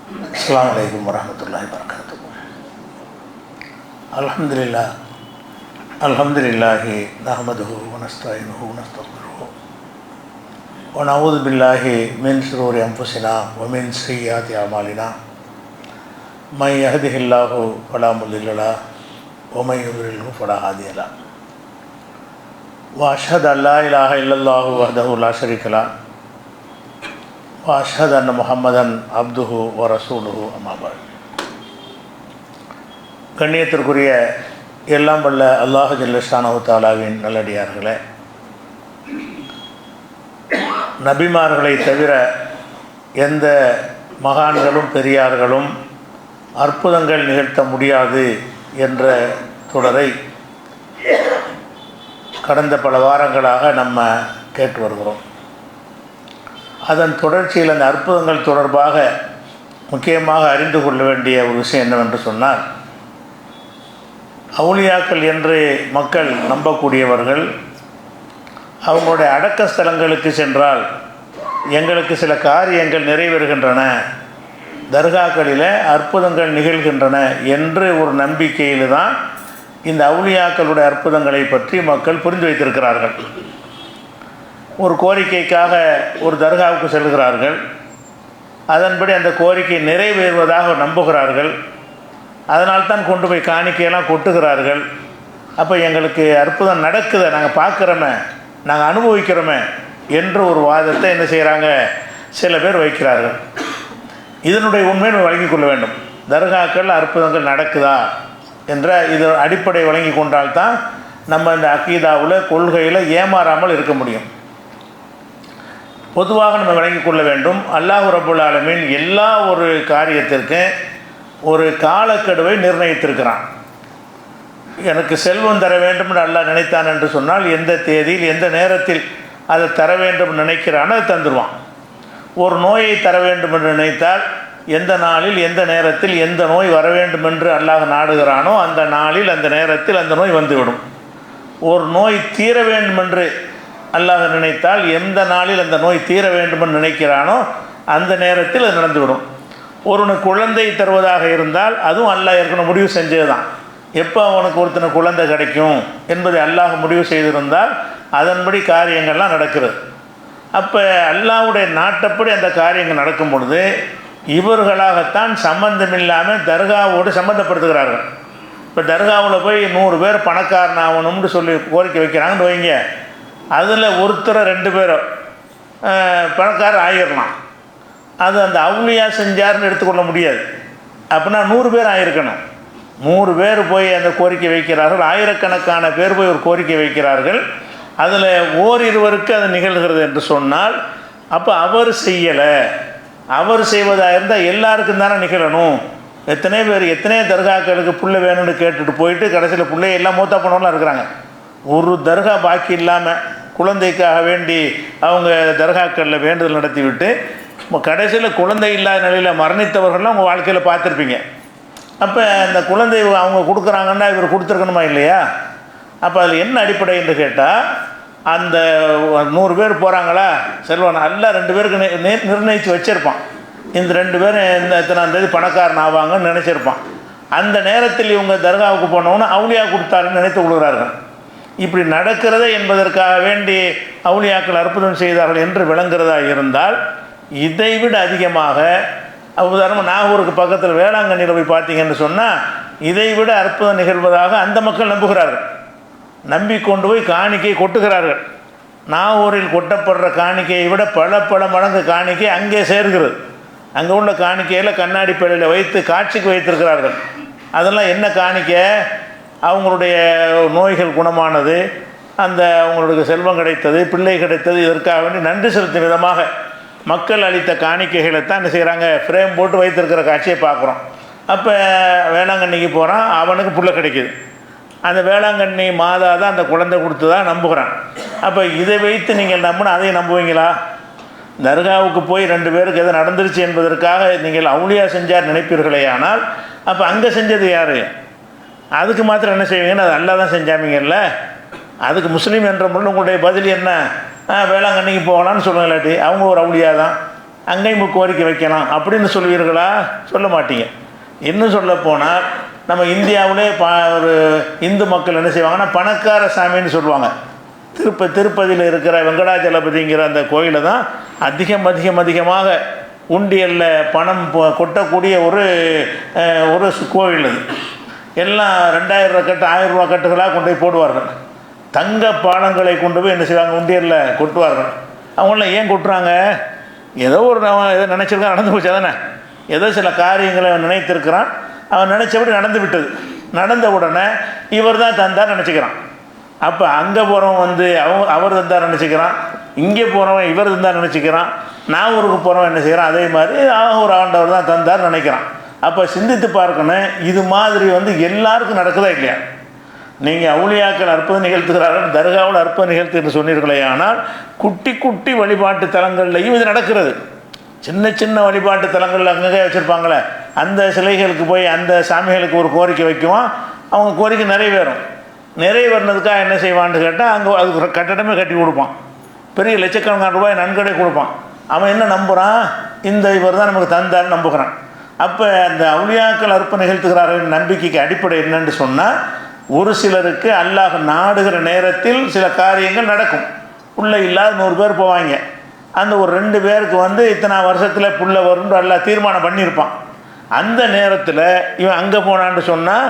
அஸ்ஸலாமு அலைக்கும் வரஹ்மத்துல்லாஹி வபரகாத்துஹு. அல்ஹம்துலில்லாஹி நஹ்மதுஹு வ நஸ்தஈனுஹு வ நஸ்தக்ஃபிருஹு வ நஊது பில்லாஹி மின் ஷுரூரி அன்ஃபுஸினா வ மின் ஸய்யிஆத்தி அமாலினா மை யஹ்திஹில்லாஹு ஃபலா முضில்ல லஹு வ மை யுضلில்ஹு ஃபலா ஹாதிய லஹு. வ அஷ்ஹது அன் லா இலாஹ இல்லல்லாஹு வஹ்தஹு லா ஷரீக லஹு வ அஷ்ஹது அன்ன முஹம்மதன் அப்துஹு வ ரசூலுஹு அம்மா பஅத். கண்ணியத்திற்குரிய எல்லாம் வல்ல அல்லாஹ் ஜல்ல ஷானஹு தஆலாவின் நல்லடியார்களே, நபிமார்களை தவிர எந்த மகான்களும் பெரியார்களும் அற்புதங்கள் நிகழ்த்த முடியாது என்ற தொடரை கடந்த பல வாரங்களாக நம்ம கேட்டு வருகிறோம். அதன் தொடர்ச்சியில் அந்த அற்புதங்கள் தொடர்பாக முக்கியமாக அறிந்து கொள்ள வேண்டிய ஒரு விஷயம் என்னவென்று சொன்னால், அவுலியாக்கள் என்று மக்கள் நம்பக்கூடியவர்கள் அவங்களுடைய அடக்க ஸ்தலங்களுக்கு சென்றால் எங்களுக்கு சில காரியங்கள் நிறைவேறுகின்றன, தர்காக்களில் அற்புதங்கள் நிகழ்கின்றன என்று ஒரு நம்பிக்கையில் தான் இந்த அவுலியாக்களுடைய அற்புதங்களை பற்றி மக்கள் புரிந்து வைத்திருக்கிறார்கள். ஒரு கோரிக்கைக்காக ஒரு தர்காவுக்கு செல்கிறார்கள், அதன்படி அந்த கோரிக்கை நிறைவேறுவதாக நம்புகிறார்கள், அதனால்தான் கொண்டு போய் காணிக்கையெல்லாம் கொட்டுகிறார்கள். அப்போ எங்களுக்கு அற்புதம் நடக்குதை நாங்கள் பார்க்குறோமே, நாங்கள் அனுபவிக்கிறோமே என்ற ஒரு வாதத்தை என்ன செய்கிறாங்க, சில பேர் வைக்கிறார்கள். இதனுடைய உண்மையை நம்ம வழங்கி கொள்ள வேண்டும். தர்காக்கள் அற்புதங்கள் நடக்குதா என்ற இது அடிப்படை வழங்கி கொண்டால்தான் நம்ம இந்த அக்கீதாவில் கொள்கையில் ஏமாறாமல் இருக்க முடியும். பொதுவாக நம்ம விளங்கி கொள்ள வேண்டும், அல்லாஹ் ரப்புல் ஆலமீன் எல்லா ஒரு காரியத்திற்கும் ஒரு காலக்கெடுவை நிர்ணயித்திருக்கிறான். எனக்கு செல்வம் தர வேண்டும் என்று அல்லாஹ் நினைத்தான் என்று சொன்னால் எந்த தேதியில் எந்த நேரத்தில் அதை தர வேண்டும் நினைக்கிறானோ அதை தந்துடுவான். ஒரு நோயை தர வேண்டும் என்று நினைத்தால் எந்த நாளில் எந்த நேரத்தில் எந்த நோய் வர வேண்டும் என்று அல்லாஹ் நாடுகிறானோ அந்த நாளில் அந்த நேரத்தில் அந்த நோய் வந்துவிடும். ஒரு நோய் தீர வேண்டும் என்று அல்லாஹ் நினைத்தால் எந்த நாளில் அந்த நோய் தீர வேண்டும் என்று நினைக்கிறானோ அந்த நேரத்தில் அது நடந்துவிடும். ஒருவனுக்கு குழந்தை தருவதாக இருந்தால் அதுவும் அல்லாஹ் ஏற்கனவே முடிவு செஞ்சது தான். எப்போ அவனுக்கு ஒருத்தனுக்கு குழந்தை கிடைக்கும் என்பதை அல்லாஹ் முடிவு செய்திருந்தால் அதன்படி காரியங்கள்லாம் நடக்கிறது. அப்போ அல்லாஹ்வுடைய நாட்டப்படி அந்த காரியங்கள் நடக்கும் பொழுது இவர்களாகத்தான் சம்பந்தமில்லாமல் தர்காவோடு சம்மந்தப்படுத்துகிறார்கள். இப்போ தர்காவில் போய் 100 பேர் பணக்காரன் ஆகணும்னு சொல்லி கோரிக்கை வைக்கிறாங்கன்னு வைங்க, அதில் ஒருத்தரை 2 பேரோ பணக்காரர் ஆகிடலாம். அது அந்த அவுலியா செஞ்சார்னு எடுத்துக்கொள்ள முடியாது. அப்படின்னா 100 பேர் ஆகிருக்கணும். 100 பேர் போய் அந்த கோரிக்கை வைக்கிறார்கள், ஆயிரக்கணக்கான பேர் போய் ஒரு கோரிக்கை வைக்கிறார்கள். அதில் ஓரிருவருக்கு அது நிகழ்கிறது என்று சொன்னால் அப்போ அவர் செய்யலை, அவர் செய்வதாக இருந்தால் எல்லாருக்கும் தானே நிகழணும். எத்தனை பேர் எத்தனை தர்காக்களுக்கு புள்ள வேணும்னு கேட்டுட்டு போயிட்டு கடைசியில் பிள்ளைய எல்லாம் மூத்தா போனவங்களாம் இருக்கிறாங்க. ஒரு தர்கா பாக்கி இல்லாமல் குழந்தைக்காக வேண்டி அவங்க தர்காக்களில் வேண்டுதல் நடத்திவிட்டு கடைசியில் குழந்தை இல்லாத நிலையில் மரணித்தவர்கள்லாம் உங்கள் வாழ்க்கையில் பார்த்துருப்பீங்க. அப்போ அந்த குழந்தை அவங்க கொடுக்குறாங்கன்னா இவர் கொடுத்துருக்கணுமா இல்லையா? அப்போ அதில் என்ன அடிப்படை என்று கேட்டால், அந்த 100 பேர் போகிறாங்களா செல்வன் அல்ல 2 பேருக்கு நிர்ணயித்து வச்சுருப்பான். இந்த 2 பேரும் இந்த எத்தனாம் தேதி பணக்காரன் ஆவாங்கன்னு நினச்சிருப்பான். அந்த நேரத்தில் இவங்க தர்காவுக்கு போனவொன்னு அவுலியா கொடுத்தாருன்னு நினைத்து கொள்கிறார்கள். இப்படி நடக்கிறதே என்பதற்காக வேண்டி அவுலியாக்கள் அற்புதம் செய்தார்கள் என்று விளங்குறதா இருந்தால் இதைவிட அதிகமாக, உதாரணமாக நாகூருக்கு பக்கத்தில் வேளாங்கண்ணியில் போய் பார்த்தீங்கன்னு சொன்னால் இதைவிட அற்புதம் நிகழ்வதாக அந்த மக்கள் நம்புகிறார்கள். நம்பிக்கொண்டு போய் காணிக்கை கொட்டுகிறார்கள். நாகூரில் கொட்டப்படுற காணிக்கையை விட பல மடங்கு காணிக்கை அங்கே சேர்கிறது. அங்கே உள்ள காணிக்கையில் கண்ணாடி பேழையில் வைத்து காட்சிக்கு வைத்திருக்கிறார்கள். அதெல்லாம் என்ன காணிக்கை? அவங்களுடைய நோய்கள் குணமானது, அந்த அவங்களுக்கு செல்வம் கிடைத்தது, பிள்ளை கிடைத்தது, இதற்காக வேண்டி நன்றி செலுத்தும் விதமாக மக்கள் அளித்த காணிக்கைகளை தான் என்ன செய்கிறாங்க, ஃப்ரேம் போட்டு வைத்திருக்கிற காட்சியை பார்க்குறோம். அப்போ வேளாங்கண்ணிக்கு போகிறான், அவனுக்கு புள்ள கிடைக்கிது. அந்த வேளாங்கண்ணி மாதா தான் அந்த குழந்தை கொடுத்து தான் நம்புகிறான். அப்போ இதை வைத்து நீங்கள் நம்பினா அதையும் நம்புவீங்களா? தர்காவுக்கு போய் 2 பேருக்கு எது நடந்துருச்சு என்பதற்காக நீங்கள் அவுலியா செஞ்சார் நினைப்பீர்களே, ஆனால் அப்போ அங்கே செஞ்சது யார்? அதுக்கு மாத்திரம் என்ன செய்வீங்கன்னு அது அல்லா தான் செஞ்சாமீங்கல்ல. அதுக்கு முஸ்லீம் என்ற முறை உங்களுடைய பதில் என்ன? வேளாங்கண்ணிக்கு போகலான்னு சொல்லுங்க. இல்லாட்டி அவங்க ஒரு அவுலியா தான், அங்கேயும் கோரிக்கை வைக்கலாம் அப்படின்னு சொல்வீர்களா? சொல்ல மாட்டீங்க. இன்னும் சொல்ல போனால் நம்ம இந்தியாவிலே ஒரு இந்து மக்கள் என்ன செய்வாங்கன்னா பணக்கார சாமின்னு சொல்லுவாங்க. திருப்பதியில் இருக்கிற வெங்கடாஜலபதிங்கிற அந்த கோயிலை தான் அதிகமாக உண்டியலில் பணம் கொட்டக்கூடிய ஒரு கோவில். அது எல்லாம் 2000 ரூபா கட்டு 1000 ரூபா கட்டுகளாக கொண்டு போய் போடுவார்கள். தங்க பாலங்களை கொண்டு போய் என்ன செய்வாங்க, உண்டியலில் கொட்டுவார்கள். அவங்களாம் ஏன் கொட்டுறாங்க? ஏதோ எதோ நினச்சிருக்கான், நடந்து போச்சு தானே. ஏதோ சில காரியங்களை அவன் நினைத்திருக்கிறான், அவன் நினச்சபடி நடந்து விட்டது. நடந்த உடனே இவர் தான் தந்தார் நினச்சிக்கிறான். அப்போ அங்கே போகிறவன் அவர் தந்தார் நினச்சிக்கிறான், இங்கே போகிறவன் இவர் தந்தார் நினச்சிக்கிறான், நாகூருக்கு போகிறவன் என்ன செய்கிறான், அதே மாதிரி ஒரு ஆண்டவர் தான் தந்தார் நினைக்கிறான். அப்போ சிந்தித்து பார்க்கணும், இது மாதிரி எல்லாருக்கும் நடக்குதா இல்லையா? நீங்கள் அவுளியாக்கள் அற்புதம் நிகழ்த்துகிறார்கள், தர்காவில் அற்புதம் நிகழ்த்துன்னு சொன்னீர்களே, ஆனால் குட்டி குட்டி வழிபாட்டு தலங்கள்லையும் இது நடக்கிறது. சின்ன வழிபாட்டு தலங்கள் அங்கங்கே வச்சுருப்பாங்களே, அந்த சிலைகளுக்கு போய் அந்த சாமிகளுக்கு ஒரு கோரிக்கை வைக்குவான். அவங்க கோரிக்கை நிறைவேறினதுக்காக என்ன செய்வான்னு கேட்டால் அங்கே அதுக்கு கட்டடமே கட்டி கொடுப்பான். பெரிய லட்சக்கணக்கான ரூபாய் நன்கொடை கொடுப்பான். அவன் என்ன நம்புகிறான், இவர் தான் நமக்கு தந்தார்னு நம்புகிறான். அப்போ அந்த அவுளியாக்கள் அற்புதம் நிகழ்த்துகிறார்கள் நம்பிக்கைக்கு அடிப்படை என்னன்னு சொன்னால், ஒரு சிலருக்கு அல்லாஹ் நாடுகிற நேரத்தில் சில காரியங்கள் நடக்கும். புள்ளை இல்லாத 100 பேர் போவாங்க. அந்த ஒரு 2 பேருக்கு இத்தனை வருஷத்தில் புள்ள வரும்னு அல்லாஹ் தீர்மானம் பண்ணியிருப்பான். அந்த நேரத்தில் இவன் அங்கே போனான்னு சொன்னால்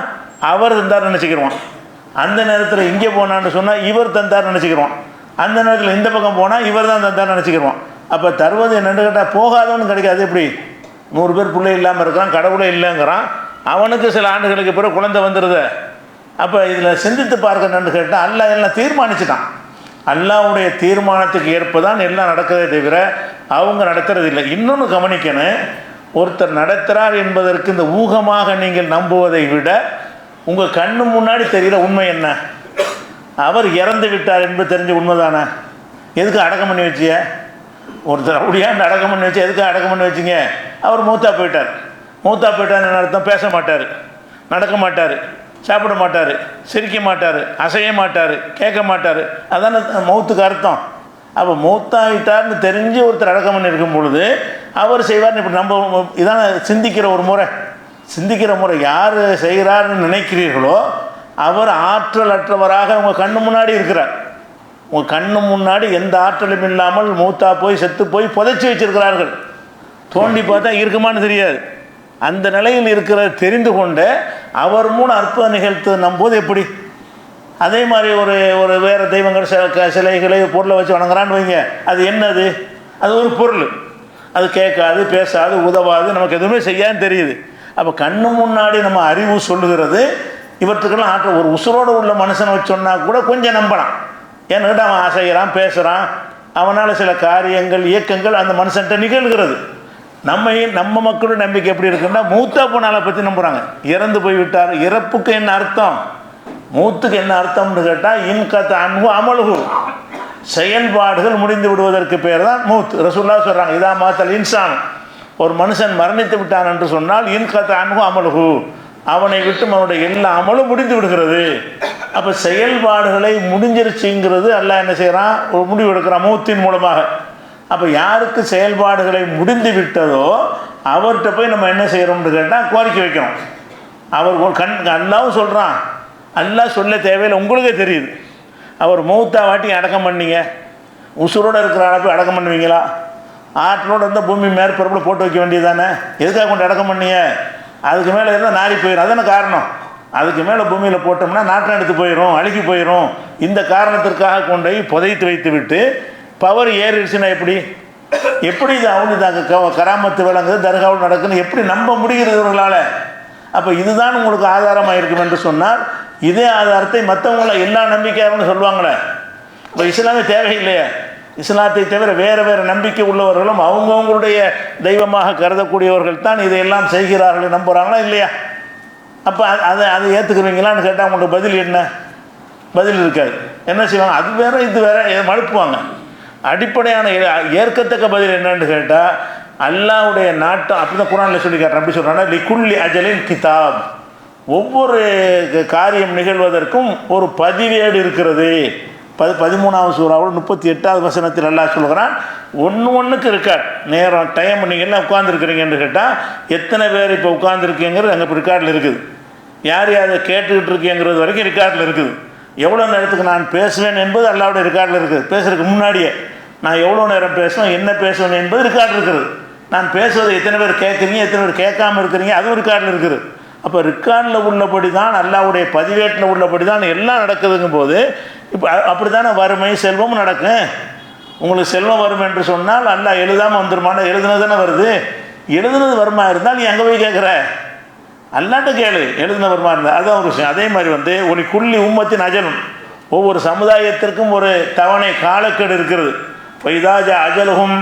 அவர் தந்தார் நினச்சிக்கிடுவான். அந்த நேரத்தில் இங்கே போனான்னு சொன்னால் இவர் தந்தார் நினச்சிக்கிடுவான். அந்த நேரத்தில் இந்த பக்கம் போனால் இவர் தான் தந்தார் நினச்சிக்கிடுவான். அப்போ தருவது என்னென்னு கேட்டால் போகாதவனு கிடைக்காது. எப்படி 100 பேர் பிள்ளை இல்லாமல் இருக்கிறான், கடவுளே இல்லைங்கிறான், அவனுக்கு சில ஆண்டுகளுக்கு பிறகு குழந்தை வந்துடுது. அப்போ இதில் சிந்தித்து பார்க்கணுன்னு கேட்டால் அல்லாஹ் எல்லாம் தீர்மானிச்சுட்டான். அல்லாஹ்வுடைய தீர்மானத்துக்கு ஏற்ப தான் எல்லாம் நடக்கிறதே தவிர அவங்க நடத்துறது இல்லை. இன்னொன்று கவனிக்கணும், ஒருத்தர் நடத்துகிறார் என்பதற்கு இந்த ஊகமாக நீங்கள் நம்புவதை விட உங்கள் கண்ணு முன்னாடி தெரிகிற உண்மை என்ன? அவர் இறந்து விட்டார் என்பது தெரிஞ்ச உண்மை தானே. எதுக்கு அடக்கம் பண்ணி வச்சிய? ஒருத்தர் அப்படியாண்டு அடக்கம் பண்ணி வச்சு எதுக்கு அடக்கம் பண்ணி வச்சிங்க? அவர் மூத்தா போயிட்டார்னு அர்த்தம். பேச மாட்டார், நடக்க மாட்டார், சாப்பிட மாட்டார், சிரிக்க மாட்டார், அசைய மாட்டார், கேட்க மாட்டார். அதான மௌத்துக்கு அர்த்தம். அப்போ மௌத்தாகிட்டார்னு தெரிஞ்சு ஒருத்தர் அடக்கம் பண்ணி இருக்கும் பொழுது அவர் செய்வார்னு இப்படி நம்ம இதான சிந்திக்கிற முறை யார் செய்கிறார்னு நினைக்கிறீர்களோ அவர் ஆற்றல் அற்றவராக உங்கள் கண்ணு முன்னாடி இருக்கிறார். உங்கள் கண்ணு முன்னாடி எந்த ஆற்றலும் இல்லாமல் மூத்தா போய் செத்து போய் புதைச்சி வச்சிருக்கிறார்கள். தோண்டி பார்த்தா இருக்குமான்னு தெரியாது. அந்த நிலையில் இருக்கிற தெரிந்து கொண்டு அவர் மூலம் அற்புதம் நிகழ்த்து நம்போது எப்படி? அதே மாதிரி ஒரு வேறு தெய்வங்கள் சிலைகளை பொருளை வச்சு வணங்குறான்னு வைங்க, அது என்னது? அது ஒரு பொருள், அது கேட்காது, பேசாது, உதவாது, நமக்கு எதுவுமே செய்யாதுன்னு தெரியுது. அப்போ கண்ணு முன்னாடி நம்ம அறிவு சொல்லுகிறது இவற்றுக்கெல்லாம் ஆற்றல். ஒரு உசுரோடு உள்ள மனுஷனை வச்சு சொன்னால் கூட கொஞ்சம் நம்பலாம். ஏன்னுக்கிட்ட அவன் அசைகிறான், பேசுகிறான், அவனால் சில காரியங்கள் இயக்கங்கள் அந்த மனுஷன்ட்ட நிகழ்கிறது. நம்ம மக்களோட நம்பிக்கை எப்படி இருக்குன்னா, மூத்தா போனாலை பற்றி நம்புகிறாங்க. இறந்து போய் விட்டார். இறப்புக்கு என்ன அர்த்தம், மூத்துக்கு என்ன அர்த்தம்னு கேட்டால் இன்கத்த அன்பு அமலுகு, செயல்பாடுகள் முடிந்து விடுவதற்கு பேர் தான் மூத். ரசூலுல்லாஹ் சொல்கிறாங்க, இதா மாத்தல் இன்சான், ஒரு மனுஷன் மரணித்து விட்டான் என்று சொன்னால் இன்கத்த அன்பு அமலுகு, அவனை விட்டு அவனுடைய எல்லா அமலும் முடிந்து விடுகிறது. அப்போ செயல்பாடுகளை முடிஞ்சிருச்சுங்கிறது அல்லாஹ் என்ன செய்கிறான், ஒரு முடிவு எடுக்கிறான் மூத்தின் மூலமாக. அப்போ யாருக்கு செயல்பாடுகளை முடிந்து விட்டதோ அவர்கிட்ட போய் நம்ம என்ன செய்கிறோம்னு கேட்டால் கோரிக்கை வைக்கிறோம். அவர் அல்லாவும் சொல்கிறான், அல்லாஹ் சொல்ல தேவையில்லை, உங்களுக்கே தெரியுது. அவர் மௌத்தா வாட்டி அடக்கம் பண்ணீங்க, உசுரோடு இருக்கிற போய் அடக்கம் பண்ணுவீங்களா? ஆற்றலோடு இருந்தால் பூமி மேற்பரப்பில் போட்டு வைக்க வேண்டியது தானே. எதுக்காக கொண்டு அடக்கம் பண்ணீங்க? அதுக்கு மேலே இருந்தால் நாரி போயிடும், அதான காரணம். அதுக்கு மேலே பூமியில் போட்டோம்னா நாட்டம் எடுத்து போயிடும், அழுகி போயிடும். இந்த காரணத்திற்காக கொண்டு போய் புதைத்து வைத்து விட்டு பவர் ஏறிடுச்சுன்னா எப்படி இது அவனுக்கு கராமத்து விளங்குது, தர்காவில் நடக்குன்னு எப்படி நம்ப முடிகிறது இவர்களால்? அப்போ இதுதான் உங்களுக்கு ஆதாரமாக இருக்கும் என்று சொன்னால், இதே ஆதாரத்தை மற்றவங்கள எல்லா நம்பிக்கையாளர்னு சொல்லுவாங்களே. இப்போ இஸ்லாமே தேவையில்லையே. இஸ்லாத்தை தவிர வேறு நம்பிக்கை உள்ளவர்களும் அவங்கவுங்களுடைய தெய்வமாக கருதக்கூடியவர்கள் தான் இதையெல்லாம் செய்கிறார்கள் நம்புகிறாங்களா இல்லையா? அப்போ அதை ஏற்றுக்குறீங்களான்னு கேட்டால் அவங்களுக்கு பதில் என்ன? பதில் இருக்காது. என்ன செய்வாங்க? அது வேறு இது வேறு மழுப்புவாங்க. அடிப்படையான ஏற்கத்தக்க பதில் என்னன்னு கேட்டால், அல்லாஹ்வுடைய நாட்டம் அப்படி தான் குர்ஆனில் சொல்லி காட்டுறேன். அப்படி சொல்கிறாங்கன்னா, லிகுல்லி அஜலின் கிதாப், ஒவ்வொரு காரியம் நிகழ்வதற்கும் ஒரு பதிவேடு இருக்கிறது. 13வது சூறாவோட 38வது வசனத்தில் அல்லாஹ் சொல்கிறான், ஒன்றுக்கு இருக்கார் நேரம் டைம். நீங்கள் எல்லாம் உட்காந்துருக்குறீங்கன்னு கேட்டால் எத்தனை பேர் இப்போ உட்காந்துருக்கீங்கிறது அங்கே இப்போ ரெக்கார்டில் இருக்குது. யார் யாரை கேட்டுக்கிட்டு இருக்கேங்கிறது வரைக்கும் ரெக்கார்டில் இருக்குது. எவ்வளோ நேரத்துக்கு நான் பேசுவேன் என்பது அல்லாவுடைய ரெக்கார்டில் இருக்குது. பேசுறதுக்கு முன்னாடியே நான் எவ்வளோ நேரம் பேசுவேன், என்ன பேசுவேன் என்பது ரெக்கார்டில் இருக்குது. நான் பேசுவதை எத்தனை பேர் கேட்குறீங்க, எத்தனை பேர் கேட்காமல் இருக்கிறீங்க, அதுவும் ரெக்கார்டில் இருக்குது. அப்போ ரெக்கார்டில் உள்ளபடி தான், அல்லாவுடைய பதிவேட்டில் உள்ளபடி தான் எல்லாம் நடக்குதுங்கும் போது இப்போ அப்படி தானே வறுமை செல்வமும் நடக்கும். உங்களுக்கு செல்வம் வரும் என்று சொன்னால் அல்லாஹ் எழுதாமல் வந்துருமான, எழுதுனது தானே வருது. எழுதுனது வருமா இருந்தால் நீ அங்கே போய் கேட்குற, அல்லாட்ட கேளு எழுதுன வருமா இருந்தால். அதுதான் ஒரு விஷயம். அதே மாதிரி ஒரு குள்ளி உம்மத்தின் அஜலும், ஒவ்வொரு சமுதாயத்திற்கும் ஒரு தவணை காலக்கெடு இருக்கிறது. ஃபைதாஜா அஜலுகும்,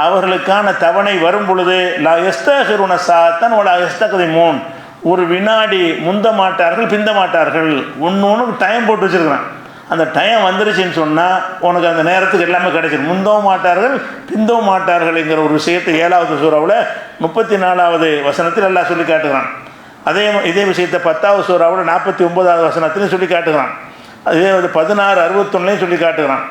அவர்களுக்கான தவணை வரும் பொழுது லா எஸ்தகிருன சாத்தன் ஒலா எஸ்தகதிமூன், ஒரு வினாடி முந்த மாட்டார்கள் பிந்த மாட்டார்கள். ஒன்று டைம் போட்டு வச்சுருக்கிறேன். அந்த டைம் வந்துருச்சுன்னு சொன்னால் உனக்கு அந்த நேரத்துக்கு எல்லாமே கிடைச்சிடும். முந்தவும் மாட்டார்கள் பிந்தவும் மாட்டார்கள்ங்கிற ஒரு விஷயத்தை 7வது சூறாவில் 34வது வசனத்தில் எல்லாம் சொல்லி காட்டுகிறான். இதே விஷயத்தை 10வது சூறாவில் 49வது வசனத்திலையும் சொல்லி காட்டுகிறான். அதே 16:61 சொல்லி காட்டுகிறான்.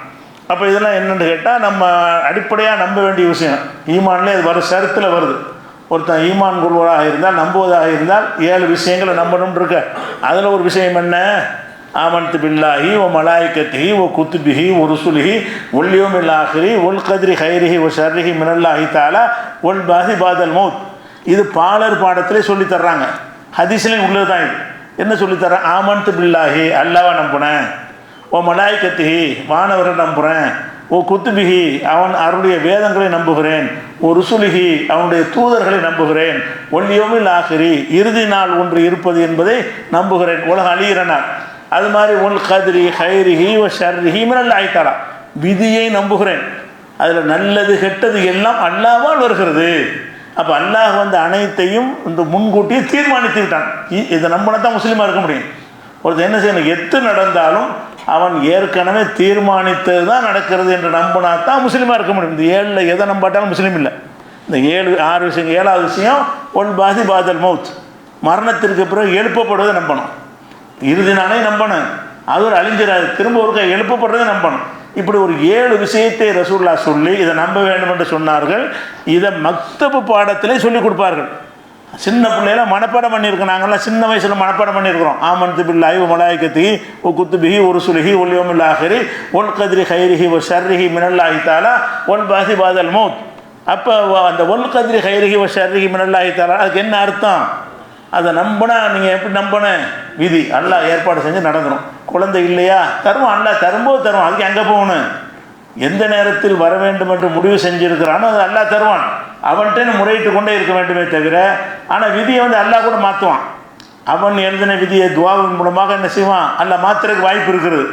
அப்போ இதெல்லாம் என்னென்னு கேட்டால் நம்ம அடிப்படையாக நம்ப வேண்டிய விஷயம். ஈமான்லேயே அது வரும், சருத்தில் வருது. ஒருத்தன் ஈமான் கொள்வதாக இருந்தால், நம்புவதாக இருந்தால் 7 விஷயங்களை நம்பணும்னு இருக்க. அதில் ஒரு விஷயம் என்ன? ஆமன்து பில்லாஹி ஒ மலாய்கத்திஹி ஒ குத்துபிஹி ஒ ருசுலிஹி ஒல் யௌமில் ஆஹிரி ஒல் கத்ரி ஹைரிஹி ஒ ஷர்ரிஹி மினல்லாஹி தஆலா ஒல் பாதி பாதல் மௌத். இது பாலர் பாடத்திலே சொல்லி தர்றாங்க. ஹதீஸ்லையும் உள்ளது தான். இது என்ன சொல்லி தர்றான்? ஆமன்து பில்லாஹி, அல்லாஹ்வை நம்புனேன். ஓ மலாய்கத்திஹி, வானவர்கள் நம்புகிறேன். ஓ குத்துபிஹி, அவன் அவருடைய வேதங்களை நம்புகிறேன். ஓ ருசுலிஹி, அவனுடைய தூதர்களை நம்புகிறேன். ஒல் யௌமில் ஆஹிரி, இறுதி நாள் ஒன்று இருப்பது என்பதை நம்புகிறேன். உலக அழியிறனார். அது மாதிரி ஒல் கத்ரி ஹைரிஹி ஒ ஷர்ரிஹி மினல்லாஹி தஆலா, விதியை நம்புகிறேன். அதில் நல்லது கெட்டது எல்லாம் அல்லாஹ்வால் வருகிறது. அப்போ அல்லாஹ் அனைத்தையும் இந்த முன்கூட்டியே தீர்மானித்து விட்டான். இதை நம்பினா தான் முஸ்லீமாக இருக்க முடியும். ஒருத்தர் என்ன செய்யணும்? எது நடந்தாலும் அவன் ஏற்கனவே தீர்மானித்தது தான் நடக்கிறது என்று நம்பினா தான் முஸ்லீமாக இருக்க முடியும். இந்த 7ல் எதை நம்பாட்டாலும் முஸ்லீம் இல்லை. இந்த 6 விஷயம். 7வது விஷயம் ஒன் பாதி பாதல் மௌத், மரணத்திற்கு பிறகு எழுப்பப்படுவதை நம்பணும். இறுதி நாளே நம்பணும். அது ஒரு அழிஞ்சிடாது, திரும்ப ஒரு எழுப்பப்படுறதை நம்பணும். இப்படி ஒரு 7 விஷயத்தை ரசூலுல்லாஹ் சொல்லி இதை நம்ப வேண்டும் என்று சொன்னார்கள். இதை மக்தபு பாடத்திலே சொல்லிக் கொடுப்பார்கள். சின்ன பிள்ளையெல்லாம் மனப்பாடம் பண்ணியிருக்கோம். நாங்கள்லாம் சின்ன வயசில் மனப்பாடம் பண்ணியிருக்கிறோம். ஆமன்து பில்லாஹி ஒ மலாய்கத்திஹி ஒ குத்துபிஹி ஒ ருசுலிஹி ஒல் யௌமில் ஆஹிரி ஒல் கத்ரி ஹைரிஹி ஒ ஷர்ரிஹி மினல்லாஹி தஆலா ஒல் பாதி பாதல் மௌத். அப்போ அந்த ஒல் கத்ரி ஹைரிஹி ஒ ஷர்ரிஹி மினல்லாஹி தஆலா, அதுக்கு என்ன அர்த்தம்? அதை நம்பினா நீங்கள் எப்படி நம்பணும்? விதி அல்லாஹ் ஏற்பாடு செஞ்சு நடந்துடும். குழந்தை இல்லையா, தருவோம். அல்லாஹ் தரும்போது தருவான். அதுக்கு எங்கே போகணும்? எந்த நேரத்தில் வர வேண்டும் என்று முடிவு செஞ்சுருக்கிறானோ அது அல்லாஹ் தருவான். அவன்கிட்ட முறையிட்டு கொண்டே இருக்க வேண்டுமே தவிர, ஆனால் விதியை அல்லாஹ் கூட மாற்றுவான். அவன் எழுதின விதியை துவாவின் மூலமாக என்ன செய்வான்? அல்லாஹ் மாற்றுறதுக்கு வாய்ப்பு இருக்கிறது.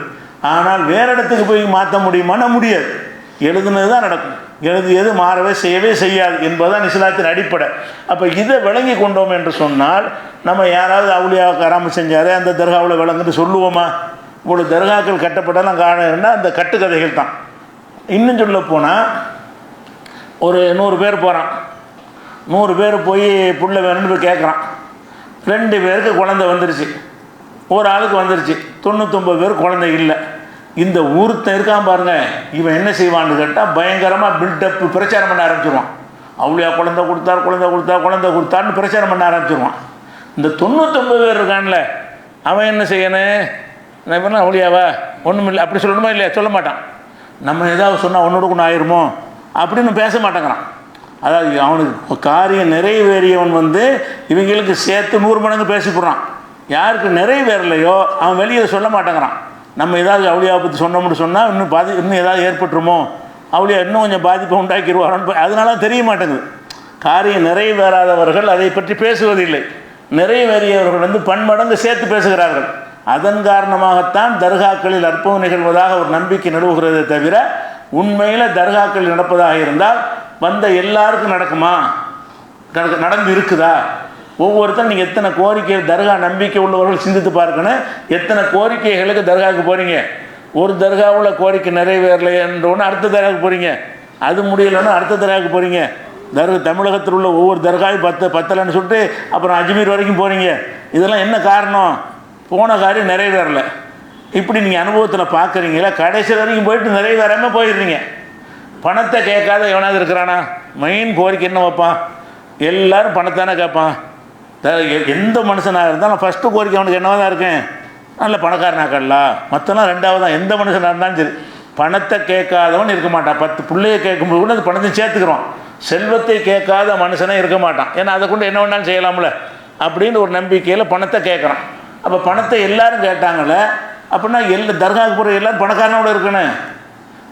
ஆனால் வேறு இடத்துக்கு போய் மாற்ற முடியுமானா முடியாது. எழுதுனது தான் நடக்கும். எழுதியது மாறவே செய்யாது என்பதுதான் இஸ்லாத்தின் அடிப்படை. அப்போ இதை விளங்கி கொண்டோம் என்று சொன்னால் நம்ம யாராவது அவுலியாவுக்கு கராமத் செஞ்சாரு அந்த தர்காவில் விளங்குன்னு சொல்லுவோமா? இவ்வளோ தர்காக்கள் கட்டப்பட்டாலும் காரணம்னா அந்த கட்டுக்கதைகள் தான். இன்னும் சொல்ல போனால் ஒரு 100 பேர் போகிறான். 100 பேர் போய் புள்ள வேணும்னு போய் கேட்குறான். 2 பேருக்கு குழந்தை வந்துருச்சு, ஒரு ஆளுக்கு வந்துருச்சு. 99 பேர் குழந்தை இல்லை. இந்த ஊருத்தன் இருக்கான் பாருங்க, இவன் என்ன செய்வான்னு கேட்டால் பயங்கரமாக பில்டப் பிரச்சாரம் பண்ண ஆரம்பிச்சிருவான். அவுளியா குழந்தை கொடுத்தாருன்னு பிரச்சாரம் பண்ண ஆரம்பிச்சிருவான். இந்த 99 பேர் இருக்கான்ல, அவன் என்ன செய்யணும்? நான் பண்ண அவுளியாவா ஒன்றும் இல்லை அப்படி சொல்லணுமா? இல்லையா? சொல்ல மாட்டான். நம்ம ஏதாவது சொன்னால் ஒன்று ஆயிருமோ அப்படின்னு பேச மாட்டேங்கிறான். அதாவது அவனுக்கு காரியம் நிறைவேறியவன் இவங்களுக்கு சேர்த்து 100 மடங்கு பேசிப்படுறான். யாருக்கு நிறைவேறலையோ அவன் வெளியே சொல்ல மாட்டேங்கிறான். நம்ம ஏதாவது அவுளியாவை பற்றி சொன்னோம்னு சொன்னால் இன்னும் ஏதாவது ஏற்பட்டுருமோ, அவுளியா இன்னும் கொஞ்சம் பாதிப்பை உண்டாக்கிடுவாரோன்னு அதனால தெரிய மாட்டேங்குது. காரியம் நிறைவேறாதவர்கள் அதை பற்றி பேசுவதில்லை. நிறைவேறியவர்கள் பன்மடங்கு சேர்த்து பேசுகிறார்கள். அதன் காரணமாகத்தான் தர்காக்களில் அற்புதம் நிகழ்வதாக ஒரு நம்பிக்கை நிலவுகிறதே தவிர, உண்மையில் தர்காக்கள் நடப்பதாக இருந்தால் எல்லாருக்கும் நடக்குமா? நடந்து இருக்குதா? ஒவ்வொருத்தரும் நீங்கள் எத்தனை கோரிக்கை தர்கா நம்பிக்கை உள்ளவர்கள் சிந்தித்து பார்க்கணும். எத்தனை கோரிக்கைகளுக்கு தர்காவுக்கு போகிறீங்க? ஒரு தர்காவில் கோரிக்கை நிறைவேறலைன்றோன்னு அடுத்த தர்காவுக்கு போகிறீங்க. அது முடியலைன்னா அடுத்த தர்காவுக்கு போகிறீங்க. தமிழகத்தில் உள்ள ஒவ்வொரு தர்காவும் பத்தலைன்னு சொல்லிட்டு அப்புறம் அஜ்மீர் வரைக்கும் போகிறீங்க. இதெல்லாம் என்ன காரணம்? போன காரியம் நிறைவேறலை. இப்படி நீங்கள் அனுபவத்தில் பார்க்குறீங்களா? கடைசி வரைக்கும் போயிட்டு நிறைவேறாமல் போயிடுறீங்க. பணத்தை கேட்காத எவனாவது இருக்கிறானா? மெயின் கோரிக்கை என்ன வைப்பான்? எல்லோரும் பணத்தானே கேட்பான். எந்த மனுஷனாக இருந்தாலும் ஃபஸ்ட்டு கோரிக்கை அவனுக்கு என்னவாக தான் இருக்கேன்? நல்ல பணக்காரனாக்கடலாம். மற்றெல்லாம் ரெண்டாவது தான். எந்த மனுஷனாக இருந்தாலும் சரி பணத்தை கேட்காதவன் இருக்க மாட்டான். 10 பிள்ளையை கேட்கும்போது கூட அந்த பணத்தை சேர்த்துக்கிறோம். செல்வத்தை கேட்காத மனுஷனே இருக்க மாட்டான். ஏன்னா அதை கொண்டு என்ன வேணாலும் செய்யலாம்ல அப்படின்னு ஒரு நம்பிக்கையில் பணத்தை கேட்குறான். அப்போ பணத்தை எல்லோரும் கேட்டாங்களே, அப்படின்னா தர்காவுக்கு போகிற எல்லோரும் பணக்காரனோட இருக்கணும்.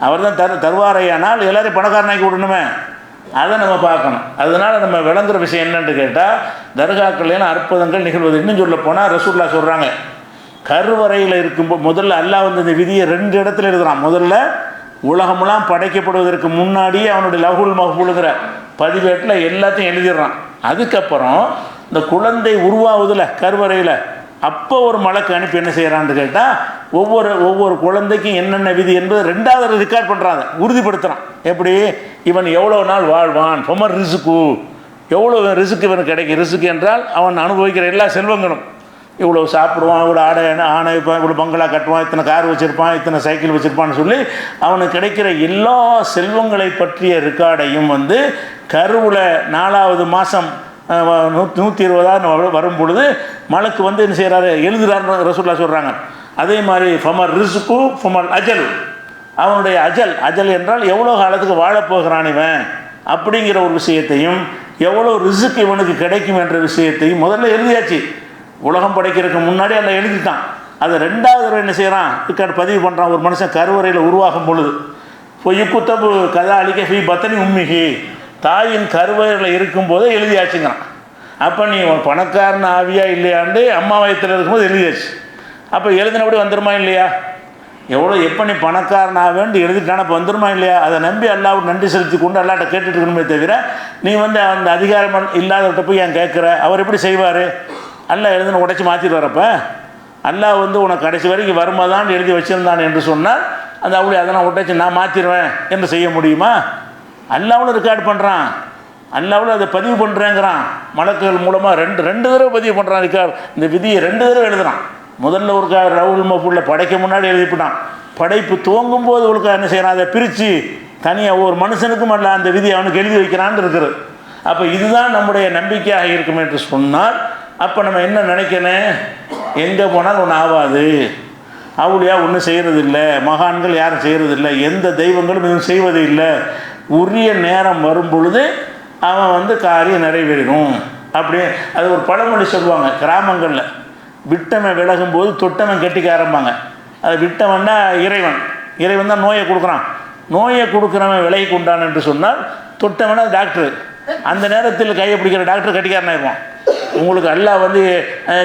அவர் தான் தருவாரையானால் எல்லோரையும் பணக்காரனாக்கி விடணுமே. அதை நம்ம பார்க்கணும். அதனால் நம்ம விளங்குற விஷயம் என்னென்னு கேட்டால், தர்காக்கள்லாம் அற்புதங்கள் நிகழ்வது. இன்னும் சொல்ல போனால் ரசூலுல்லாஹ் சொல்கிறாங்க, கருவறையில் இருக்கும்போது முதல்ல அல்லாஹ் வந்து இந்த விதியை 2 இடத்துல எழுதுகிறான். முதல்ல உலகமெல்லாம் படைக்கப்படுவதற்கு முன்னாடியே அவனுடைய லஹுல் மஹ்ஃபூலுங்கிற பதிவேட்டில் எல்லாத்தையும் எழுதிடுறான். அதுக்கப்புறம் இந்த குழந்தை உருவாகுதில்ல கருவறையில், அப்போ ஒரு மலக்கு அனுப்பி என்ன செய்கிறான்னு கேட்டால், ஒவ்வொரு குழந்தைக்கும் என்னென்ன விதி என்பது 2வது ரெக்கார்ட் பண்ணுறாங்க, உறுதிப்படுத்துகிறான். எப்படி இவன் எவ்வளோ நாள் வாழ்வான், ஃபமர் ரிசுக்கு, எவ்வளோ ரிசுக்கு இவனுக்கு கிடைக்கும். ரிசுக்கு என்றால் அவன் அனுபவிக்கிற எல்லா செல்வங்களும். இவ்வளோ சாப்பிடுவான், இவ்வளோ ஆணை வைப்பான், இவ்வளோ பங்களா கட்டுவான், இத்தனை கார் வச்சுருப்பான், இத்தனை சைக்கிள் வச்சுருப்பான்னு சொல்லி அவனுக்கு கிடைக்கிற எல்லா செல்வங்களை பற்றிய ரெக்கார்டையும் வந்து கருவில் 4வது மாதம் 120 வரும் பொழுது மலக்கு வந்து என்ன செய்கிறாரு, எழுதுகிறாருன்னு ரசூலுல்லாஹ் சொல்கிறாங்க. அதே மாதிரி ஃபமர் ரிசுக்கு ஃபமர் அஜல், அவனுடைய அஜல் என்றால் எவ்வளோ காலத்துக்கு வாழப்போகிறான் இவன் அப்படிங்கிற ஒரு விஷயத்தையும், எவ்வளோ ரிசுக்கு இவனுக்கு கிடைக்கும் என்ற விஷயத்தையும் முதல்ல எழுதியாச்சு. உலகம் படைக்கிறதுக்கு முன்னாடி அதில் எழுதிட்டான். அதை 2வது தடவை என்ன செய்கிறான், ரெக்கார்டு பதிவு பண்ணுறான். ஒரு மனுஷன் கருவறையில் உருவாகும் பொழுது பொய்யுக்குத்தபு கதா அழிக்க ஃபீ பத்தனி உம்மிகி, தாயின் கருவறையில் இருக்கும்போது எழுதியாச்சுங்கிறான். அப்போ நீ பணக்காரன் ஆவியா இல்லையாண்டு அம்மா வயத்தில் இருக்கும்போது எழுதியாச்சு. அப்போ எழுதினபடி வந்துருமா இல்லையா? எப்போ நீ பணக்காரன் ஆவேன்னு எழுதிட்டான இப்போ வந்துருமா இல்லையா? அதை நம்பி அல்லாஹ்வுக்கு நன்றி செலுத்தி கொண்டு அல்லாட்ட கேட்டுட்டு இருக்கணுமே தவிர, நீ வந்து அந்த அதிகாரம் இல்லாதவர்கிட்ட போய் ஏன் கேட்குற? அவர் எப்படி செய்வார்? அல்லாஹ் எழுதுன உடைச்சி மாற்றிட்டு வரப்போ அல்லாஹ் வந்து உனக்கு கடைசி வரைக்கும் வருமாதான் எழுதி வச்சுருந்தான் என்று சொன்னால், அந்த அவளை அதெல்லாம் உடைச்சி நான் மாற்றிடுவேன் என்று செய்ய முடியுமா? அல்லாஹ்வும் ரெக்கார்ட் பண்ணுறான், அல்லாஹ்வும் அதை பதிவு பண்ணுறேங்கிறான். மலக்குகள் மூலமாக ரெண்டு தடவை பதிவு பண்ணுறான். ரெக்கார்டு இந்த விதியை 2 தடவை எழுதுறான். முதல்ல ஒரு லஹுல் மஹ்ஃபூலில் படைக்க முன்னாடி எழுதிவிட்டான். படைப்பு துவங்கும் போது அவளுக்கு என்ன செய்யறான், அதை பிரித்து தனியாக ஒரு மனுஷனுக்கும் அல்ல அந்த விதியை அவனுக்கு எழுதி வைக்கிறான்னு இருக்குது. அப்போ இதுதான் நம்முடைய நம்பிக்கையாக இருக்கும் என்று சொன்னால், அப்போ நம்ம என்ன நினைக்கணும், எங்கே போனாலும் ஒன்றும் ஆகாது, அவுளியா ஒன்றும் செய்கிறதில்லை, மகான்கள் யாரும் செய்கிறதில்லை, எந்த தெய்வங்களும் எதுவும் செய்வது இல்லை, உரிய நேரம் வரும் பொழுது அவன் வந்து காரியம் நிறைவேறும். அப்படியே அது ஒரு பழமொழி சொல்லுவாங்க கிராமங்களில், விட்டவன் விலகும்போது தொட்டவன் கெட்டிக்க ஆரம்பாங்க. அது விட்டவன்னா இறைவன் தான் நோயை கொடுக்குறான். நோயை கொடுக்குறவன் விலகி கொண்டான் என்று சொன்னால், தொட்டவனா டாக்டர், அந்த நேரத்தில் கையை பிடிக்கிற டாக்டர் கட்டிக்காரனாயிருவான். உங்களுக்கு அல்லாஹ் வந்து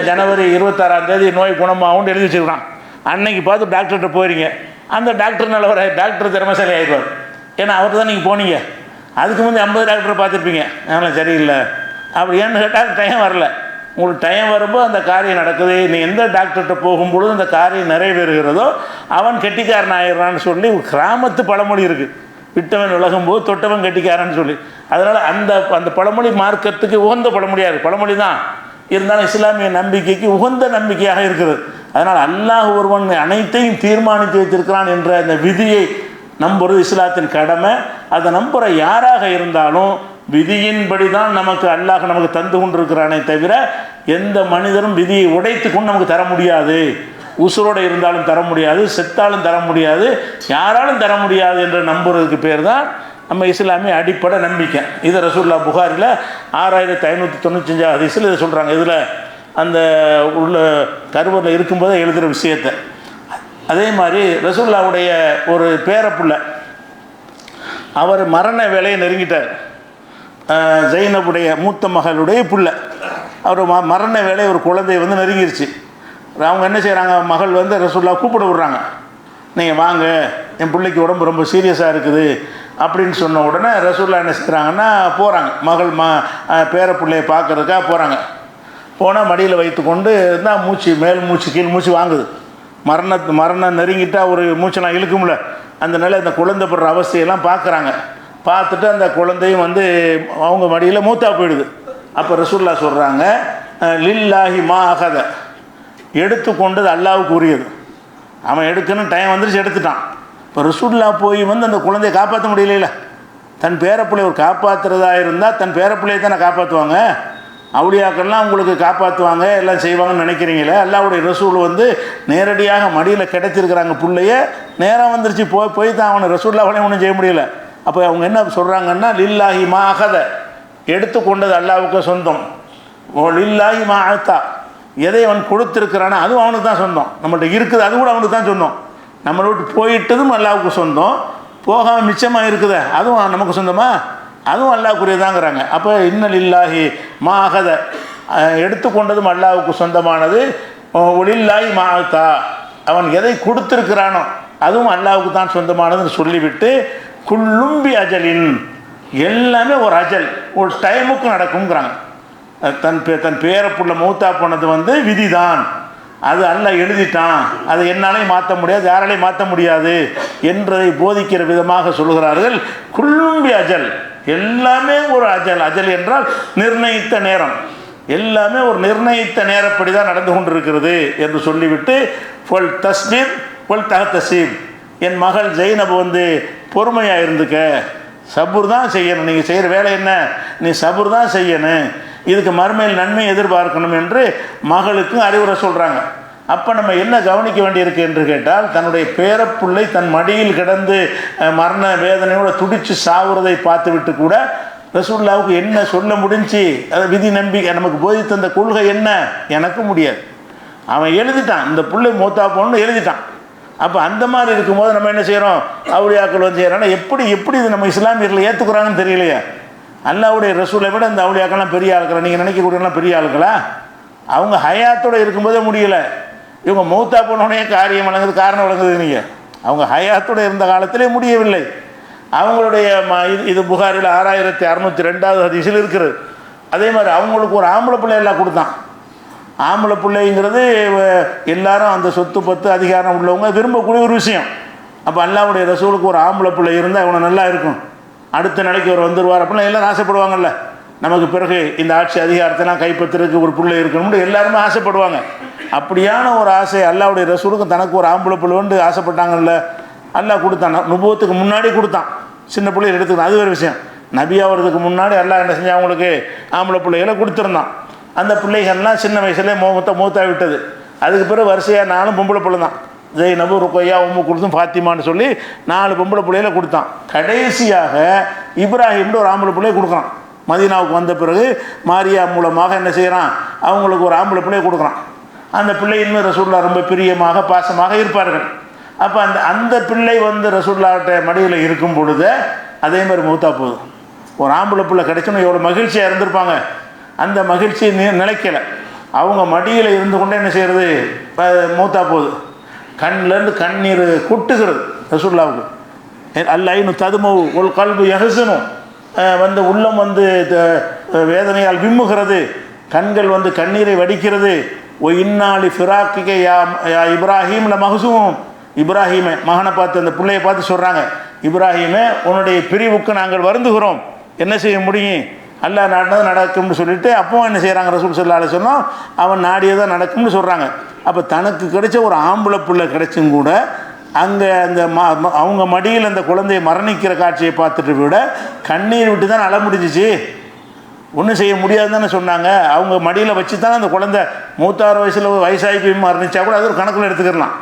ஜனவரி 26ஆம் தேதி நோய் குணமாகும்னு எழுதி வச்சுருக்கான். அன்னைக்கு பார்த்து டாக்டர்கிட்ட போகிறீங்க, அந்த டாக்டர் நல்லவர், டாக்டர் திறமைசாலி ஆகிடுவார். ஏன்னா அவர் தான் நீங்கள் போனீங்க. அதுக்கு முந்தைய 50 டாக்டரை பார்த்துருப்பீங்க, அதனால் சரியில்லை அப்படி ஏன்னு கேட்டால் டைம் வரல. உங்களுக்கு டைம் வரும்போது அந்த காரியம் நடக்குது. நீ எந்த டாக்டர்கிட்ட போகும்பொழுது அந்த காரியம் நிறைவேறுகிறதோ அவன் கெட்டிக்காரன் ஆயிடுறான்னு சொல்லி கிராமத்து பழமொழி இருக்குது. விட்டவன் விலகும்போது தொட்டவன் கெட்டிக்காரன்னு சொல்லி. அதனால் அந்த பழமொழி மார்க்கத்துக்கு உகந்த பழமொழியாக பழமொழி தான் இருந்தாலும் இஸ்லாமிய நம்பிக்கைக்கு உகந்த நம்பிக்கையாக இருக்குது. அதனால் அல்லாஹ் ஒருவன் அனைத்தையும் தீர்மானித்து வைத்திருக்கிறான் என்ற அந்த விதியை நம்புறது இஸ்லாத்தின் கடமை. அதை நம்புகிற யாராக இருந்தாலும் விதியின்படி தான் நமக்கு தந்து கொண்டிருக்கிறானே தவிர, எந்த மனிதரும் விதியை உடைத்து கொண்டு நமக்கு தர முடியாது. உசுரோடு இருந்தாலும் தர முடியாது, செத்தாலும் தர முடியாது, யாராலும் தர முடியாது என்று நம்புறதுக்கு பேர் தான் நம்ம இஸ்லாமிய அடிப்படை நம்பிக்கை. இதை ரசூலுல்லாஹ் புகாரில் 6595 ஹதீஸில் இதை சொல்கிறாங்க. இதில் அந்த உள்ள கருவறையில் இருக்கும்போது எழுதுகிற விஷயத்தை. அதே மாதிரி ரசூலுல்லாஹ்வுடைய ஒரு பேரப்புள்ள, அவர் மரண வேலையை நெருங்கிட்டார். ஜைனபுடைய மூத்த மகளுடைய புள்ள, அவர் மரண வேலை ஒரு குழந்தை வந்து நெருங்கிருச்சு. அவங்க என்ன செய்கிறாங்க, மகள் வந்து ரசூலுல்லாஹ் கூப்பிட விடுறாங்க, நீங்கள் வாங்க, என் பிள்ளைக்கு உடம்பு ரொம்ப சீரியஸாக இருக்குது அப்படின்னு சொன்ன உடனே ரசூலுல்லாஹ் என்ன செய்கிறாங்கன்னா போகிறாங்க, மகள் பேர பிள்ளையை பார்க்குறதுக்காக போகிறாங்க. போனால் மடியில் வைத்து கொண்டு தான் மேல் மூச்சு கீழ் மூச்சு வாங்குது. மரணம் நெருங்கிட்டால் ஒரு மூச்செல்லாம் இழுக்கும்ல, அந்த நிலை அந்த குழந்தை படுற அவஸ்தையெல்லாம் பார்க்குறாங்க. பார்த்துட்டு அந்த குழந்தையும் வந்து அவங்க மடியில் மூத்தா போயிடுது. அப்போ ரசூலுல்லாஹ் சொல்கிறாங்க, லில்லாஹி மா அகத, எடுத்துக்கொண்டது அல்லாஹ்வுக்கு உரியது. அவன் எடுக்கணும் டைம் வந்துருச்சு, எடுத்துட்டான். இப்போ ரசூல்லா போய் வந்து அந்த குழந்தையை காப்பாற்ற முடியல. தன் பேரப்பிள்ளையை ஒரு காப்பாற்றுறதா இருந்தால் தன் பேரப்பிள்ளையை தானே காப்பாற்றுவாங்க. அவுளியாக்கள்லாம் உங்களுக்கு காப்பாற்றுவாங்க எல்லாம் செய்வாங்கன்னு நினைக்கிறீங்களே. அல்லாஹ்வுடைய ரசூல் வந்து நேரடியாக மடியில் கிடைச்சிருக்கிறாங்க பிள்ளைய, நேரம் வந்துருச்சு போய் தான் அவனை ரசூல்லாவாலையும் ஒன்றும் செய்ய முடியல. அப்போ அவங்க என்ன சொல்கிறாங்கன்னா, லில்லாஹி மா அகத, எடுத்துக்கொண்டது அல்லாஹ்வுக்கு சொந்தம். ஓ லில்லாஹி மா அத்தா, எதை அவன் கொடுத்துருக்கிறானோ அதுவும் அவனுக்கு தான் சொந்தம். நம்மள்ட்ட இருக்குது அது கூட அவனுக்கு தான் சொந்தம். நம்மளை விட்டு போயிட்டதும் அல்லாஹ்வுக்கு சொந்தம், போகாமல் மிச்சமாக இருக்குது அதுவும் நமக்கு சொந்தமா, அதுவும் அல்லாஹ்வுக்குரியதாங்கிறாங்க. அப்போ இன்னல் இல்லாஹி மா அகத, எடுத்துக்கொண்டதும் அல்லாஹ்வுக்கு சொந்தமானது. ஒலில்லாஹி மா அத்தா, அவன் எதை கொடுத்துருக்கிறானோ அதுவும் அல்லாஹ்வுக்கு தான் சொந்தமானதுன்னு சொல்லிவிட்டு, குல்லும்பி அஜலின், எல்லாமே ஒரு அஜல், ஒரு டைமுக்கு நடக்குங்கிறாங்க. தன் பேரப்புள்ள மௌத்தா போனது வந்து விதி தான், அது அல்லாஹ் எழுதிட்டான், அதை என்னாலையும் மாற்ற முடியாது, யாராலையும் மாற்ற முடியாது என்றதை போதிக்கிற விதமாக சொல்கிறார்கள். குல்லும்பி அஜல், எல்லாமே ஒரு அஜல். அஜல் என்றால் நிர்ணயித்த நேரம், எல்லாமே ஒரு நிர்ணயித்த நேரப்படி தான் நடந்து கொண்டிருக்கிறது என்று சொல்லிவிட்டு, பொல் தஸ்பீர் பொல் தஹ்தசீப், என் மகள் ஜெயினப் வந்து பொறுமையாக இருந்துக்க, சபுர் தான் செய்யணும், நீங்கள் செய்கிற வேலை என்ன, நீ சபுர் தான் செய்யணும், இதுக்கு மறுமையில் நன்மை எதிர்பார்க்கணும் என்று மகளுக்கும் அறிவுரை சொல்கிறாங்க. அப்போ நம்ம என்ன கவனிக்க வேண்டியிருக்கு என்று கேட்டால், தன்னுடைய பேரப்புள்ளை தன் மடியில் கிடந்து மரண வேதனையோடு துடித்து சாவுறதை பார்த்துவிட்டு கூட ரசூலுல்லாவுக்கு என்ன சொல்ல முடிஞ்சு, அதை விதி நம்பிக்கை நமக்கு போதித்த அந்த கொள்கை என்ன, எனக்கு முடியாது. அவன் எழுதிட்டான், இந்த பிள்ளை மூத்தா போகணும்னு எழுதிட்டான். அப்போ அந்த மாதிரி இருக்கும்போது நம்ம என்ன செய்கிறோம், அவுளியாக்கள் வந்து செய்கிறோன்னா எப்படி இது நம்ம இஸ்லாமியர்கள் ஏற்றுக்குறாங்கன்னு தெரியலையா. அல்லாஹ்வுடைய ரசூலை விட இந்த அவுளியாக்கள்லாம் பெரிய ஆளுக்களா, நீங்கள் நினைக்கக்கூடியலாம் பெரிய ஆளுக்களா? அவங்க ஹயாத்தோடு இருக்கும்போதே முடியலை, இவங்க மௌத்தா போனோடனே காரியம் வழங்குது, காரணம் வழங்குது. நீங்கள் அவங்க ஹயாத்தோடு இருந்த காலத்திலே முடியவில்லை. அவங்களுடைய இது புகாரில் 6602வது ஹதீஸில் இருக்கிறது. அதே மாதிரி அவங்களுக்கு ஒரு ஆம்பளை பிள்ளை எல்லாம் கொடுத்தான். ஆம்பளை பிள்ளைங்கிறது எல்லாரும் அந்த சொத்து பத்து அதிகாரம் உள்ளவங்க விரும்பக்கூடிய ஒரு விஷயம். அப்போ அல்லாஹ்வுடைய ரசூலுக்கு ஒரு ஆம்பளை பிள்ளை இருந்தால் இவனை நல்லா இருக்கும், அடுத்த நிலைக்கு அவர் வந்துடுவார் அப்படின்னா எல்லாரும் ஆசைப்படுவாங்கல்ல. நமக்கு பிறகு இந்த ஆட்சி அதிகாரத்தெல்லாம் கைப்பற்றுறதுக்கு ஒரு பிள்ளை இருக்கணும்னு எல்லாருமே ஆசைப்படுவாங்க. அப்படியான ஒரு ஆசை அல்லாஹ்வுடைய ரசூலுக்கு தனக்கு ஒரு ஆம்பளை பிள்ளைன்னு ஆசைப்பட்டாங்கல்ல. அல்லாஹ் கொடுத்தான், நுபுவத்துக்கு முன்னாடி கொடுத்தான், சின்ன பிள்ளைகள் எடுத்துக்கலாம், அது ஒரு விஷயம். நபியாகிறதுக்கு முன்னாடி அல்லாஹ் என்ன செஞ்சால் அவங்களுக்கு ஆம்பளை பிள்ளைகளை கொடுத்துருந்தான். அந்த பிள்ளைகள்லாம் சின்ன வயசுலேயே மூத்தா விட்டது. அதுக்கு பிறகு வரிசையாக 4 பொம்பளை பிள்ளை தான், ஜெய்னபு, ருக்கையா, உம்மு குல்தும், ஃபாத்திமான்னு சொல்லி 4 பொம்பளை பிள்ளைகளை கொடுத்தான். கடைசியாக இப்ராஹிம்னு ஒரு ஆம்பளை பிள்ளையை கொடுக்குறான். மதீனாவுக்கு வந்த பிறகு மாரியா மூலமாக என்ன செய்கிறான், அவங்களுக்கு ஒரு ஆம்பளை பிள்ளையை கொடுக்குறான். அந்த பிள்ளை இன்னும் ரசூலுல்லாஹ் ரொம்ப பிரியமாக பாசமாக இருப்பார்கள். அப்போ அந்த பிள்ளை வந்து ரசூலுல்லாஹ்ட்ட மடியில் இருக்கும் பொழுது அதே மாதிரி மூத்தா போகுது. ஒரு ஆம்பளை பிள்ளை கிடைச்சோன்னு எவ்வளோ மகிழ்ச்சியாக இருந்திருப்பாங்க. அந்த மகிழ்ச்சி நிலைக்கலை. அவங்க மடியில் இருந்து கொண்டே என்ன செய்கிறது, மூத்தா போகுது. கண்ணிலேருந்து கண்ணீர் கொட்டுகிறது ரசூலுல்லாஹ்வுக்கு. அல்லைனு ததுமவு ஒரு கல்பு யஹ்சனும், வந்து உள்ளம் வந்து வேதனையால் விம்முகிறது, கண்கள் வந்து கண்ணீரை வடிக்கிறது. ஓ இன்னாலி ஃபிராக்கிகை யா இப்ராஹீமில் மகசூம், இப்ராஹீமை மகனை பார்த்து அந்த பிள்ளையை பார்த்து சொல்கிறாங்க, இப்ராஹீமே உன்னுடைய பிரிவுக்கு நாங்கள் வருந்துகிறோம், என்ன செய்ய முடியும், அல்லாஹ் நாடினது நடக்கும்னு சொல்லிட்டு அப்போ என்ன செய்கிறாங்க, ரசூல் ஸல்லல்லாஹு அலைஹி வஸல்லம் அவன் நாடியதான் நடக்கும்னு சொல்கிறாங்க. அப்போ தனக்கு கிடைச்ச ஒரு ஆம்பளை பிள்ளை கிடைச்சும் கூட அங்கே அந்த அவங்க மடியில் அந்த குழந்தையை மரணிக்கிற காட்சியை பார்த்துட்டு விட கண்ணீர் விட்டு தான் அழ முடிஞ்சிச்சு, ஒன்றும் செய்ய முடியாதுன்னு சொன்னாங்க. அவங்க மடியில் வச்சு தானே அந்த குழந்தை 36 வயசில் வயசாகி போய் மரணிச்சா கூட அது ஒரு கணக்கில் எடுத்துக்கலாம்.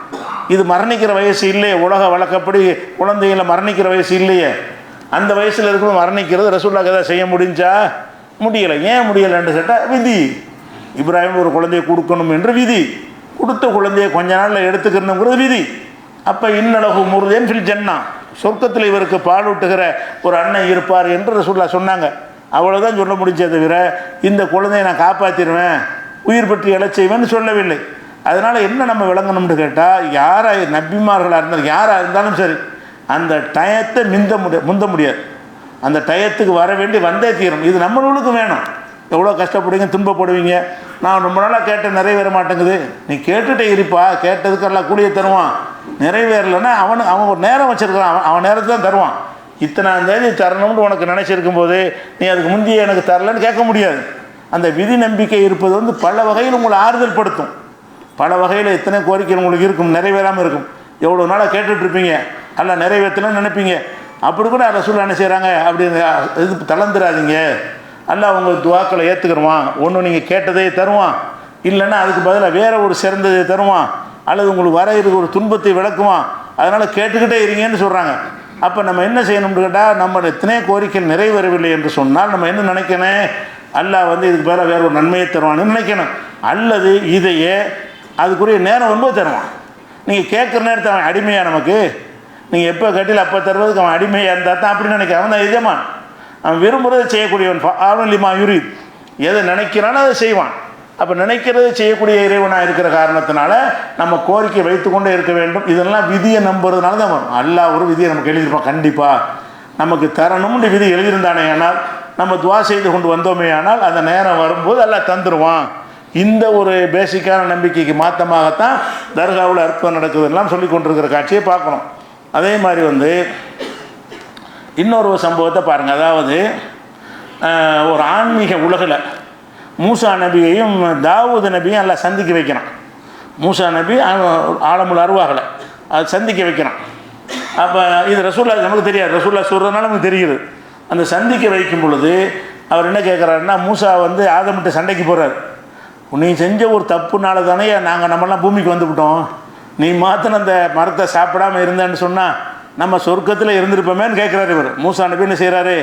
இது மரணிக்கிற வயசு இல்லையே, உலக வழக்கப்படி குழந்தைகளை மரணிக்கிற வயசு இல்லையே, அந்த வயசில் இருக்கிற மரணிக்கிறது ரசூலுல்லாஹ் ஏதாவது செய்ய முடிஞ்சா, முடியலை. ஏன் முடியலைன்னு கேட்டால் விதி. இப்ராஹிம் ஒரு குழந்தையை கொடுக்கணும் என்று விதி, கொடுத்த குழந்தையை கொஞ்ச நாளில் எடுத்துக்கணுங்கிறது விதி. அப்போ இன்னலகு முருதேன் ஃபில் ஜன்னா, சொர்க்கத்தில் இவருக்கு பாலூட்டுகிற ஒரு அண்ணன் இருப்பார் என்று ரசூலுல்லாஹ் சொன்னாங்க. அவ்வளோதான் சொல்ல முடிஞ்சே தவிர இந்த குழந்தையை நான் காப்பாற்றிடுவேன், உயிர் பற்றி எழச் செய்வேன்னு சொல்லவில்லை. அதனால் என்ன நம்ம விளங்கணும்னு கேட்டால், யாராக நபிமார்களாக இருந்தாலும் யாராக இருந்தாலும் சரி அந்த டயத்தை முந்த முடியாது. அந்த டயத்துக்கு வர வேண்டி வந்தே தீரும். இது நம்மளுக்கு வேணும். எவ்வளோ கஷ்டப்படுவீங்க, துன்பப்படுவீங்க. நான் ரொம்ப நாளாக கேட்ட நிறைவேற மாட்டேங்குது, நீ கேட்டுகிட்டே இருப்பா, கேட்டதுக்கெல்லாம் கூலியை தருவான். நிறைவேறலைன்னா அவன் ஒரு நேரம் வச்சுருக்கிறான், அவன் நேரத்தை தான் தருவான். இத்தனாம் தேதி தரணும்னு உனக்கு நினச்சிருக்கும் போது நீ அதுக்கு முந்தைய எனக்கு தரலன்னு கேட்க முடியாது. அந்த விதி நம்பிக்கை இருப்பது வந்து பல வகையில் உங்களை ஆறுதல் படுத்தும். பல வகையில் எத்தனை கோரிக்கை உங்களுக்கு இருக்கும், நிறைவேறாமல் இருக்கும். எவ்வளோ நாளாக கேட்டுட்ருப்பீங்க, அல்ல நிறைவேற்றணும்னு நினைப்பீங்க. அப்படி கூட ரசூல் என்ன செய்கிறாங்க, அப்படி இது தளர்ந்துடாதீங்க. அல்லாஹ் உங்கள் துவாக்களை ஏற்றுக்கிறவான். ஒன்று நீங்கள் கேட்டதே தருவான், இல்லைன்னா அதுக்கு பதிலாக வேறு ஒரு சிறந்ததை தருவான், அல்லது உங்களுக்கு வர இருக்கிற ஒரு துன்பத்தை விளக்குவான். அதனால் கேட்டுக்கிட்டே இருங்கன்னு சொல்கிறாங்க. அப்போ நம்ம என்ன செய்யணும்னு கேட்டால், நம்ம எத்தனை கோரிக்கை நிறைவேறவில்லை என்று சொன்னால் நம்ம என்ன நினைக்கணும், அல்லாஹ் இதுக்கு பதிலாக வேறு ஒரு நன்மையை தருவான்னு நினைக்கணும். அல்லது இதையே அதுக்குரிய நேரம் வரும்போது தருவான். நீங்கள் கேட்குற நேரத்தை அவன் அடிமையாக நமக்கு, நீங்கள் எப்போ கட்டில் அப்போ தருவதுக்கு அவன் அடிமையாக இருந்தால் தான் அப்படி நினைக்க. அவன் தான் எஜமான், அவன் விரும்புகிறதை செய்யக்கூடியவன். ஆவலிமா யுரீத், எதை நினைக்கிறானோ அதை செய்வான். அப்போ நினைக்கிறது செய்யக்கூடிய இறைவனாக இருக்கிற காரணத்தினால நம்ம கோரிக்கை வைத்து கொண்டே இருக்க வேண்டும். இதெல்லாம் விதியை நம்புறதுனால தான் வரும். அல்லாஹ் ஒரு விதியை நமக்கு எழுதியிருப்பான், கண்டிப்பாக நமக்கு தரணும்னு விதி எழுதியிருந்தானே. ஆனால் நம்ம துவா செய்து கொண்டு வந்தோமே ஆனால் அந்த நேரம் வரும்போது அல்லாஹ் தந்துடுவான். இந்த ஒரு பேசிக்கான நம்பிக்கைக்கு மாற்றமாகத்தான் தர்காவில் அற்புதம் நடக்குதுலாம் சொல்லி கொண்டிருக்கிற காட்சியை பார்க்கணும். அதே மாதிரி இன்னொரு சம்பவத்தை பாருங்கள். அதாவது ஒரு ஆன்மீக உலகில் மூசா நபியையும் தாவூது நபியும் எல்லாம் சந்திக்க வைக்கிறான். மூசா நபி ஆலமுல் அருவாகலை அது சந்திக்க வைக்கிறான். அப்போ இது ரசூல்லா நமக்கு தெரியாது, ரசூல்லா சொல்கிறதுனால நமக்கு தெரியுது. அந்த சந்திக்க வைக்கும் பொழுது அவர் என்ன கேட்குறாருன்னா, மூசா ஆதமிட்ட சண்டைக்கு போகிறார். நீ செஞ்ச ஒரு தப்புனால தானே நம்மளாம் பூமிக்கு வந்துவிட்டோம், நீ மாத்திரம் அந்த மரத்தை சாப்பிடாமல் இருந்தேன்னு சொன்னால் நம்ம சொர்க்கத்தில் இருந்திருப்போமேன்னு கேட்குறாரு இவர். மூசா நபி என்ன செய்கிறாரு,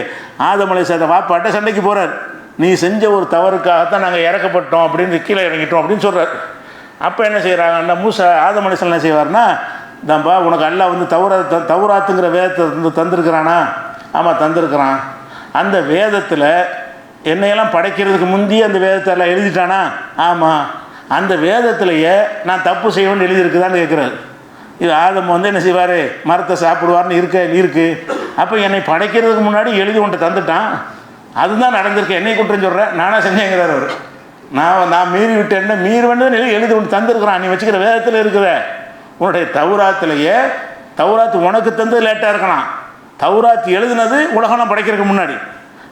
ஆதம் அலைஹிஸ்ஸலாம் வாப்பாட்ட சண்டைக்கு போகிறார். நீ செஞ்ச ஒரு தவறுக்காகத்தான் நாங்கள் இறக்கப்பட்டோம் அப்படின்னு கீழே இறங்கிட்டோம் அப்படின்னு சொல்கிறார். அப்போ என்ன செய்கிறாங்கன்னா, மூசா ஆதம் அலைஹிஸ்ஸலாம் என்ன செய்வார்னா, தான்பா உனக்கு அல்லாஹ் தௌராத்துங்கிற வேதத்தை தந்திருக்கிறானா? ஆமாம் தந்திருக்கிறான். அந்த வேதத்தில் என்னையெல்லாம் படைக்கிறதுக்கு முந்தைய அந்த வேதத்தை எல்லாம் எழுதிட்டானா? ஆமாம். அந்த வேதத்திலேயே நான் தப்பு செய்வேன்னு எழுதியிருக்குதான்னு கேட்குறாரு. இது ஆதம் என்ன செய்வார், மரத்தை சாப்பிடுவார்னு இருக்குது. அப்போ என்னை படைக்கிறதுக்கு முன்னாடி எழுதி ஒன்று தந்துட்டான், அதுதான் நடந்திருக்கேன், என்னை குற்றம் சொல்கிறேன், நானாக செஞ்சேங்கிறார் அவர். நான் மீறி விட்டேன்னா மீறுவேன்னு எழுதி ஒன்று தந்துருக்குறான், நீ வச்சுக்கிற வேதத்தில் இருக்கிற உன்னுடைய தௌராத்திலேயே. தௌராத்து உனக்கு தந்தது லேட்டாக இருக்கலாம், தௌராத் எழுதுனது உலகம் படைக்கிறதுக்கு முன்னாடி.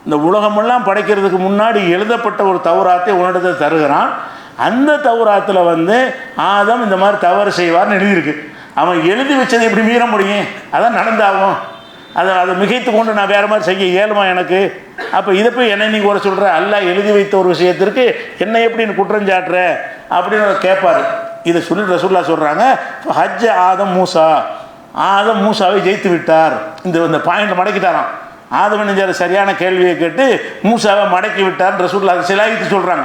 இந்த உலகமெல்லாம் படைக்கிறதுக்கு முன்னாடி எழுதப்பட்ட ஒரு தௌராத்தை உன்னிடத்தை தருகிறான். அந்த தௌராத்தில் ஆதம் இந்த மாதிரி தவறு செய்வார்னு எழுதியிருக்கு. அவன் எழுதி வச்சதை எப்படி மீற முடியும்? அதான் நடந்தாகும். அதை மிகைத்து கொண்டு நான் வேறு மாதிரி செய்ய இயலுமா எனக்கு? அப்போ இதை போய் என்னை நீங்கள் குறை சொல்கிற, அல்லாஹ் எழுதி வைத்த ஒரு விஷயத்திற்கு என்னை எப்படி குற்றம் சாட்டுற அப்படின்னு கேட்பார். இதை சொல்லி ரசூல்லா சொல்கிறாங்க, ஹஜ்ஜ ஆதம் மூசாவை ஜெயித்து விட்டார். இந்த பாயிண்ட் மடக்கிட்டாராம். ஆதம் நெஞ்சார் சரியான கேள்வியை கேட்டு மூசாவை மடக்கி விட்டார் ரசூல்லா சிலாகித்து சொல்கிறாங்க.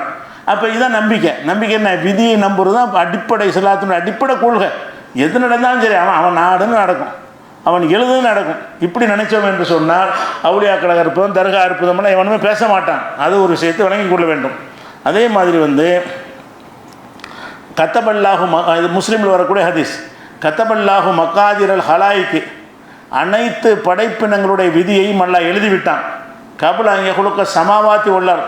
அப்போ இதுதான் நம்பிக்கை என்ன, விதியை நம்புறது தான் அடிப்படை, இஸ்லாத்தினுடைய அடிப்படை கொள்கை. எது நடந்தாலும் சரி அவன் நாடுன்னு நடக்கும், அவன் எழுதுன்னு நடக்கும். இப்படி நினைச்சோம் என்று சொன்னால் அவுலியாக்களை அற்புதம் தர்கா அற்புதம்லாம் எவனுமே பேச மாட்டான். அது ஒரு விஷயத்தை வழங்கி கொள்ள வேண்டும். அதே மாதிரி கத்தபல்லாஹு இது முஸ்லீமில் வரக்கூடிய ஹதீஸ், கத்தபல்லாஹு மக்காதிரல் ஹலாய்க்கு, அனைத்து படைப்பினங்களுடைய விதியையும் அல்லாஹ் எழுதிவிட்டான். கபுல் அங்கே குழுக்க சமாவாத்தி உள்ளார்,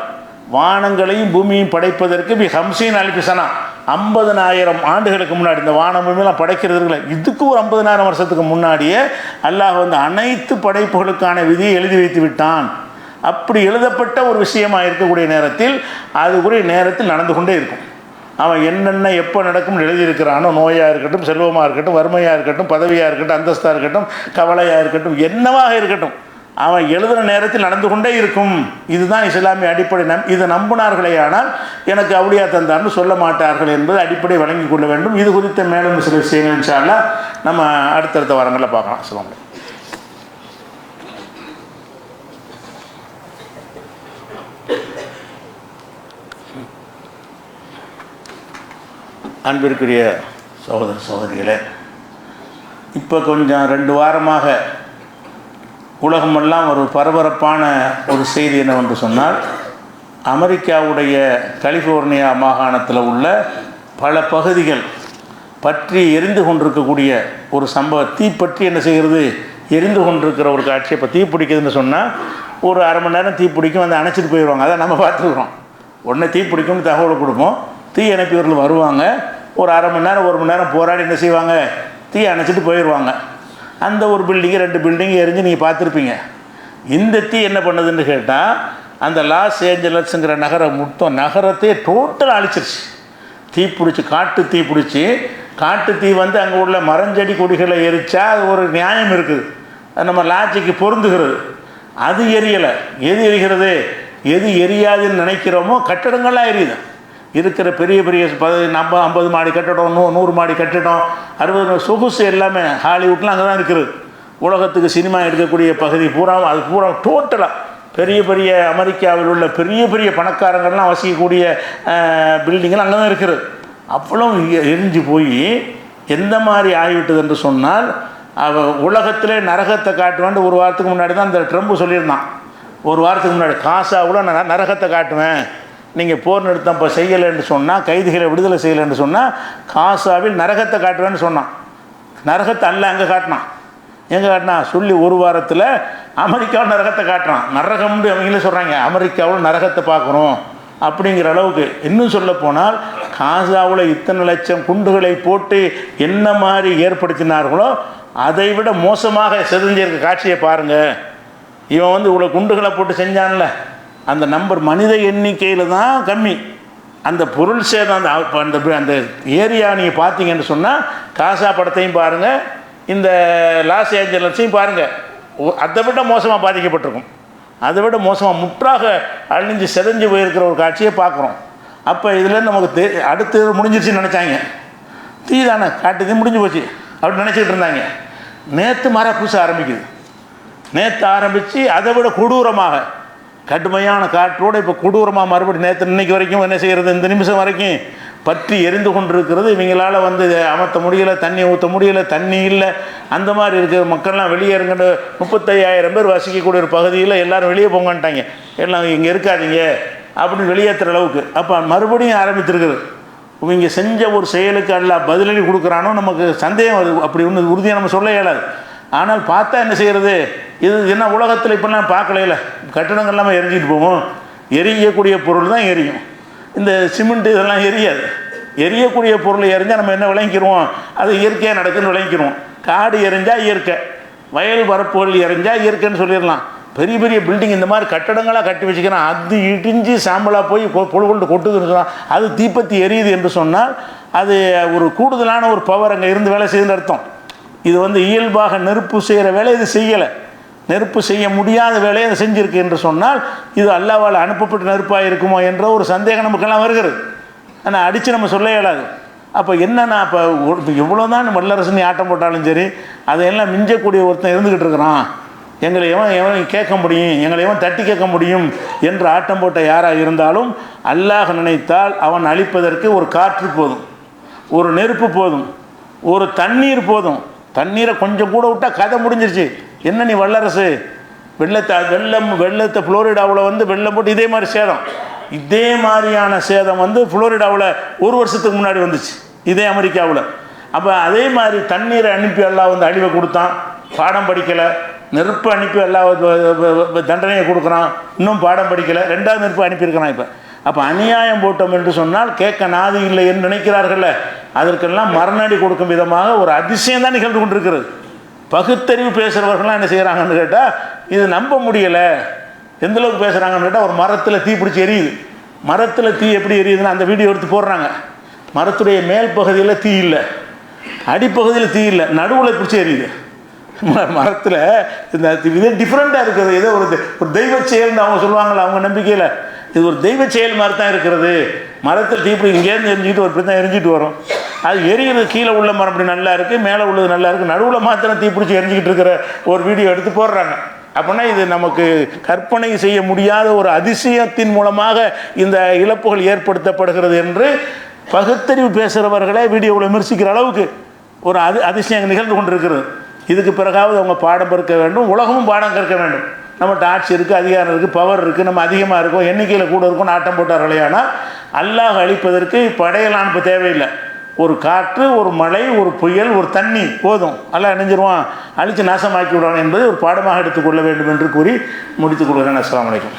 வானங்களையும் பூமியையும் படைப்பதற்கு ஹம்சீன் அல்பிசனா 50,000 ஆண்டுகளுக்கு முன்னாடி. இந்த வானம் பூமியெல்லாம் படைக்கிறதுல இதுக்கு ஒரு 50,000 வருஷத்துக்கு முன்னாடியே அல்லாஹ் அனைத்து படைப்புகளுக்கான விதியை எழுதி வைத்து விட்டான். அப்படி எழுதப்பட்ட ஒரு விஷயமாக இருக்கக்கூடிய நேரத்தில் அதுக்குரிய நேரத்தில் நடந்து கொண்டே இருக்கும். அவன் என்னென்ன எப்போ நடக்கும்னு எழுதியிருக்கிறானோ, நோயாக இருக்கட்டும், செல்வமாக இருக்கட்டும், வறுமையாக இருக்கட்டும், பதவியாக இருக்கட்டும், அந்தஸ்தாக இருக்கட்டும், கவலையாக இருக்கட்டும், என்னவாக இருக்கட்டும், அவன் எழுதுகிற நேரத்தில் நடந்து கொண்டே இருக்கும். இதுதான் இஸ்லாமிய அடிப்படை. இதை நம்பினார்களே ஆனால் எனக்கு அவுலியா தந்தார்னு சொல்ல மாட்டார்கள் என்பது அடிப்படை வழங்கி கொள்ள வேண்டும். இது குறித்த மேலும் சில விஷயங்கள் இன்ஷா அல்லாஹ் நம்ம அடுத்தடுத்த வாரங்களில் பார்க்கலாம். அஸ்ஸலாமு அலைக்கும். அன்பிற்குரிய சகோதர சகோதரிகளே, இப்போ கொஞ்சம் 2 வாரமாக உலகமெல்லாம் ஒரு பரபரப்பான ஒரு செய்தி என்னவென்று சொன்னால், அமெரிக்காவுடைய கலிஃபோர்னியா மாகாணத்தில் உள்ள பல பகுதிகள் பற்றி எரிந்து கொண்டிருக்கக்கூடிய ஒரு சம்பவம். தீப்பற்றி என்ன செய்கிறது, எரிந்து கொண்டிருக்கிற ஒரு காட்சி. இப்போ தீ பிடிக்குதுன்னு சொன்னால் ஒரு அரை மணி நேரம் தீ பிடிக்கும், அணைச்சிட்டு போயிடுவாங்க. அதை நம்ம பார்த்துக்கிறோம். உடனே தீ பிடிக்கும்னு தகவல் கொடுப்போம், தீ அணைப்பவர்கள் வருவாங்க, ஒரு அரை மணி நேரம் 1 மணி நேரம் போராடி என்ன செய்வாங்க, தீ அணைச்சிட்டு போயிடுவாங்க. அந்த ஒரு பில்டிங்கு 2 பில்டிங்கு எரிஞ்சு நீங்கள் பார்த்துருப்பீங்க. இந்த தீ என்ன பண்ணுதுன்னு கேட்டால், அந்த லாஸ் ஏஞ்சலஸ்ங்கிற நகரத்தையே டோட்டலாக அழிச்சிருச்சு. தீப்பிடிச்சி காட்டு தீ வந்து அங்கே உள்ள மரஞ்செடி கொடிகளை எரித்தா அது ஒரு நியாயம் இருக்குது, அது நம்ம லாஜிக்கு பொருந்துகிறது. அது எரியலை. எது எரிகிறது? எது எரியாதுன்னு நினைக்கிறோமோ கட்டடங்கள்லாம் எரியுது. இருக்கிற பெரிய பெரிய 50 மாடி கட்டடம், 100 மாடி கட்டடம், 60 சொகுசு எல்லாமே ஹாலிவுட்லாம் அங்கே தான் இருக்குது. உலகத்துக்கு சினிமா எடுக்கக்கூடிய பகுதி பூரா அது பூரா டோட்டலாக பெரிய பெரிய அமெரிக்காவில் உள்ள பெரிய பெரிய பணக்காரங்கள்லாம் வசிக்கக்கூடிய பில்டிங்கெல்லாம் அங்கே தான் இருக்குது. அவ்வளோ எரிஞ்சு போய் எந்த மாதிரி ஆகிவிட்டது என்று சொன்னால், உலகத்திலே நரகத்தை காட்டுவேன் ஒரு வாரத்துக்கு முன்னாடி தான் அந்த ட்ரம்ப் சொல்லியிருந்தான். ஒரு வாரத்துக்கு முன்னாடி காசாவில் நான் நரகத்தை காட்டுவேன், நீங்கள் போர் நிறுத்தம் இப்போ செய்யலைன்னு சொன்னால், கைதிகளை விடுதலை செய்யலைன்னு சொன்னால் காசாவில் நரகத்தை காட்டுவேன்னு சொன்னான். நரகத்தை அல்ல அங்கே காட்டினான். எங்கே காட்டினா சொல்லி ஒரு வாரத்தில் அமெரிக்காவில் நரகத்தை காட்டுறான். நரகம்னு அவங்களே சொல்கிறாங்க, அமெரிக்காவில் நரகத்தை பார்க்குறோம் அப்படிங்கிற அளவுக்கு. இன்னும் சொல்ல போனால் காசாவில் இத்தனை லட்சம் குண்டுகளை போட்டு என்ன மாதிரி ஏற்படுத்தினார்களோ அதை விட மோசமாக செதஞ்சிருக்க காட்சியை பாருங்கள். இவன் வந்து இவ்வளோ குண்டுகளை போட்டு செஞ்சான்ல, அந்த நம்பர் மனித எண்ணிக்கையில் தான் கம்மி. அந்த பொருள் சேதம் அந்த ஏரியா நீங்கள் பார்த்தீங்கன்னு சொன்னால் காசா படத்தையும் பாருங்கள், இந்த லாஸ் ஏஞ்சலஸையும் பாருங்கள், அதை விட மோசமாக பாதிக்கப்பட்டிருக்கும். அதை விட மோசமாக முற்றாக அழிஞ்சு செதஞ்சு போயிருக்கிற ஒரு காட்சியை பார்க்குறோம். அப்போ இதில் நமக்கு அடுத்து முடிஞ்சிருச்சுன்னு நினச்சாங்க. தீ தானே காட்டுது முடிஞ்சு போச்சு அப்படின்னு நினச்சிக்கிட்டு இருந்தாங்க. நேற்று மர பூச ஆரம்பிக்குது. நேற்று ஆரம்பித்து அதை விட கொடூரமாக கடுமையான காற்றோடு இப்போ கொடூரமாக மறுபடியும் நேற்று இன்னைக்கு வரைக்கும் என்ன செய்கிறது, இந்த நிமிஷம் வரைக்கும் பற்றி எரிந்து கொண்டிருக்கிறது. இவங்களால் வந்து அமர்த்த முடியலை, தண்ணி ஊற்ற முடியலை, தண்ணி இல்லை, அந்த மாதிரி இருக்கிற மக்கள்லாம் வெளியேறுங்கன்னு 35,000 பேர் வசிக்கக்கூடிய ஒரு பகுதியில் எல்லோரும் வெளியே போங்கன்ட்டாங்க. எல்லாம் இங்கே இருக்காதீங்க அப்படின்னு வெளியேற்றுற அளவுக்கு. அப்போ மறுபடியும் ஆரம்பித்திருக்குது. இவங்க செஞ்ச ஒரு செயலுக்கு எல்லாம் பதிலடி கொடுக்குறானோ நமக்கு சந்தேகம் வருது. அப்படி ஒன்று உறுதியாக நம்ம சொல்ல இயலாது. ஆனால் பார்த்தா என்ன செய்கிறது, இது என்ன உலகத்தில் இப்போலாம் பார்க்கல, கட்டடங்கள் எல்லாமே எரிஞ்சிட்டு போவோம். எரியக்கூடிய பொருள் தான் எரியும். இந்த சிமெண்ட் இதெல்லாம் எரியாது. எரியக்கூடிய பொருள் எரிஞ்சால் நம்ம என்ன விளங்கிக்கிறோம், அது இயற்கையாக நடக்குதுன்னு விளங்கிக்கிறோம். காடு எரிஞ்சால் இயற்கை, வயல் பரப்புகள் எரிஞ்சால் இயற்கைன்னு சொல்லிடலாம். பெரிய பெரிய பில்டிங் இந்த மாதிரி கட்டடங்களாக கட்டி வச்சுக்கிறான், அது இடிஞ்சு சாம்பலாக போய் பொழுது கொட்டுதுன்னு சொன்னால், அது தீப்பத்தி எரியுது என்று சொன்னால் அது ஒரு கூடுதலான ஒரு பவர் அங்கே இருந்து வேலை செய்யுதுன்னு அர்த்தம். இது வந்து இயல்பாக நெருப்பு செய்கிற வேலை இது செய்யலை, நெருப்பு செய்ய முடியாத வேலையை அதை செஞ்சுருக்கு என்று சொன்னால் இது அல்லாஹ்வால் அனுப்பப்பட்ட நெருப்பாக இருக்குமோ என்ற ஒரு சந்தேகம் நமக்கெல்லாம் வருகிறது. ஆனால் அடித்து நம்ம சொல்ல இயலாது. அப்போ என்னன்னா, இப்போ எவ்வளோ தான் வல்லரசுன்னு ஆட்டம் போட்டாலும் சரி, அதையெல்லாம் மிஞ்சக்கூடிய ஒருத்தன் இருந்துக்கிட்டு இருக்கிறான். எங்களை எவன் கேட்க முடியும், எங்களை எவன் தட்டி கேட்க முடியும் என்று ஆட்டம் போட்ட யாராக இருந்தாலும் அல்லாஹ் நினைத்தால் அவன் அழிப்பதற்கு ஒரு காற்று போதும், ஒரு நெருப்பு போதும், ஒரு தண்ணீர் போதும். தண்ணீரை கொஞ்சம் கூட விட்டால் கதை முடிஞ்சிருச்சு. என்ன நீ வல்லரசு, வெள்ளத்தை புளோரிடாவில் வந்து வெள்ளம் போட்டு இதே மாதிரி சேதம், இதே மாதிரியான சேதம் வந்து புளோரிடாவில் 1 வருஷத்துக்கு முன்னாடி வந்துச்சு, இதே அமெரிக்காவில். அப்போ அதே மாதிரி தண்ணீரை அனுப்பி எல்லாம் வந்து அழிவை கொடுத்தான், பாடம் படிக்கலை. நெருப்பு அனுப்பி எல்லாம் தண்டனையை கொடுக்குறான், இன்னும் பாடம் படிக்கலை. 2வது நெருப்பு அனுப்பியிருக்கிறான். இப்போ அப்போ அநியாயம் போட்டோம் என்று சொன்னால் கேட்க நாதி இல்லை என்று நினைக்கிறார்கள்ல, அதற்கெல்லாம் மரணடி கொடுக்கும் விதமாக ஒரு அதிசயம் தான் நிகழ்ந்து கொண்டிருக்கிறது. பகுத்தறிவு பேசுகிறவர்கள்லாம் என்ன செய்கிறாங்கன்னு கேட்டால் இது நம்ப முடியலை. எந்தளவுக்கு பேசுகிறாங்கன்னு கேட்டால், ஒரு மரத்தில் தீ பிடிச்சி எரியுது. மரத்தில் தீ எப்படி எரியுதுன்னு அந்த வீடியோ எடுத்து போடுறாங்க. மரத்துடைய மேல் பகுதியில் தீ இல்லை, அடிப்பகுதியில் தீ இல்லை, நடுவில் பிடிச்சி எரியுது. மரத்தில் இந்த இதே டிஃப்ரெண்ட்டாக இருக்குது. ஏதோ ஒரு தெய்வ செயல்னு அவங்க சொல்லுவாங்கள்ல, அவங்க நம்பிக்கையில் இது ஒரு தெய்வ செயல் மாதிரி தான் இருக்கிறது. மரத்தில் தீப்பிடி இங்கேருந்து எரிஞ்சிக்கிட்டு ஒரு இப்படி தான் எரிஞ்சிட்டு வரும். அது எரிகிறது, கீழே உள்ள மரம் அப்படி நல்லா இருக்குது, மேலே உள்ளது நல்லா இருக்குது, நடுவில் மாத்திரம் தீப்பிடிச்சி எரிஞ்சிக்கிட்டு இருக்கிற ஒரு வீடியோ எடுத்து போடுறாங்க. அப்படின்னா இது நமக்கு கற்பனை செய்ய முடியாத ஒரு அதிசயத்தின் மூலமாக இந்த இழப்புகள் ஏற்படுத்தப்படுகிறது என்று பகுத்தறிவு பேசுகிறவர்களே வீடியோவில் விமர்சிக்கிற அளவுக்கு ஒரு அதிசயம் நிகழ்ந்து கொண்டிருக்கிறது. இதுக்கு பிறகாவது அவங்க பாடம் கற்க வேண்டும், உலகமும் பாடம் கற்க வேண்டும். நம்மகிட்ட ஆட்சி இருக்குது, அதிகாரம் இருக்குது, பவர் இருக்குது, நம்ம அதிகமாக இருக்கோம், எண்ணிக்கையில் கூட இருக்கும், ஆட்டம் போட்டார்களேனா அல்லாஹ் அழிப்பதற்கு படையல் அனுப்ப தேவையில்லை. ஒரு காற்று, ஒரு மழை, ஒரு புயல், ஒரு தண்ணி போதும், அல்லாஹ் நினைஞ்சிருவான், அழித்து நாசமாக்கி விடுவான் என்பதை ஒரு பாடமாக எடுத்துக்கொள்ள வேண்டும் என்று கூறி முடித்துக் கொள்கிறேன். அஸ்ஸலாமு அலைக்கும்.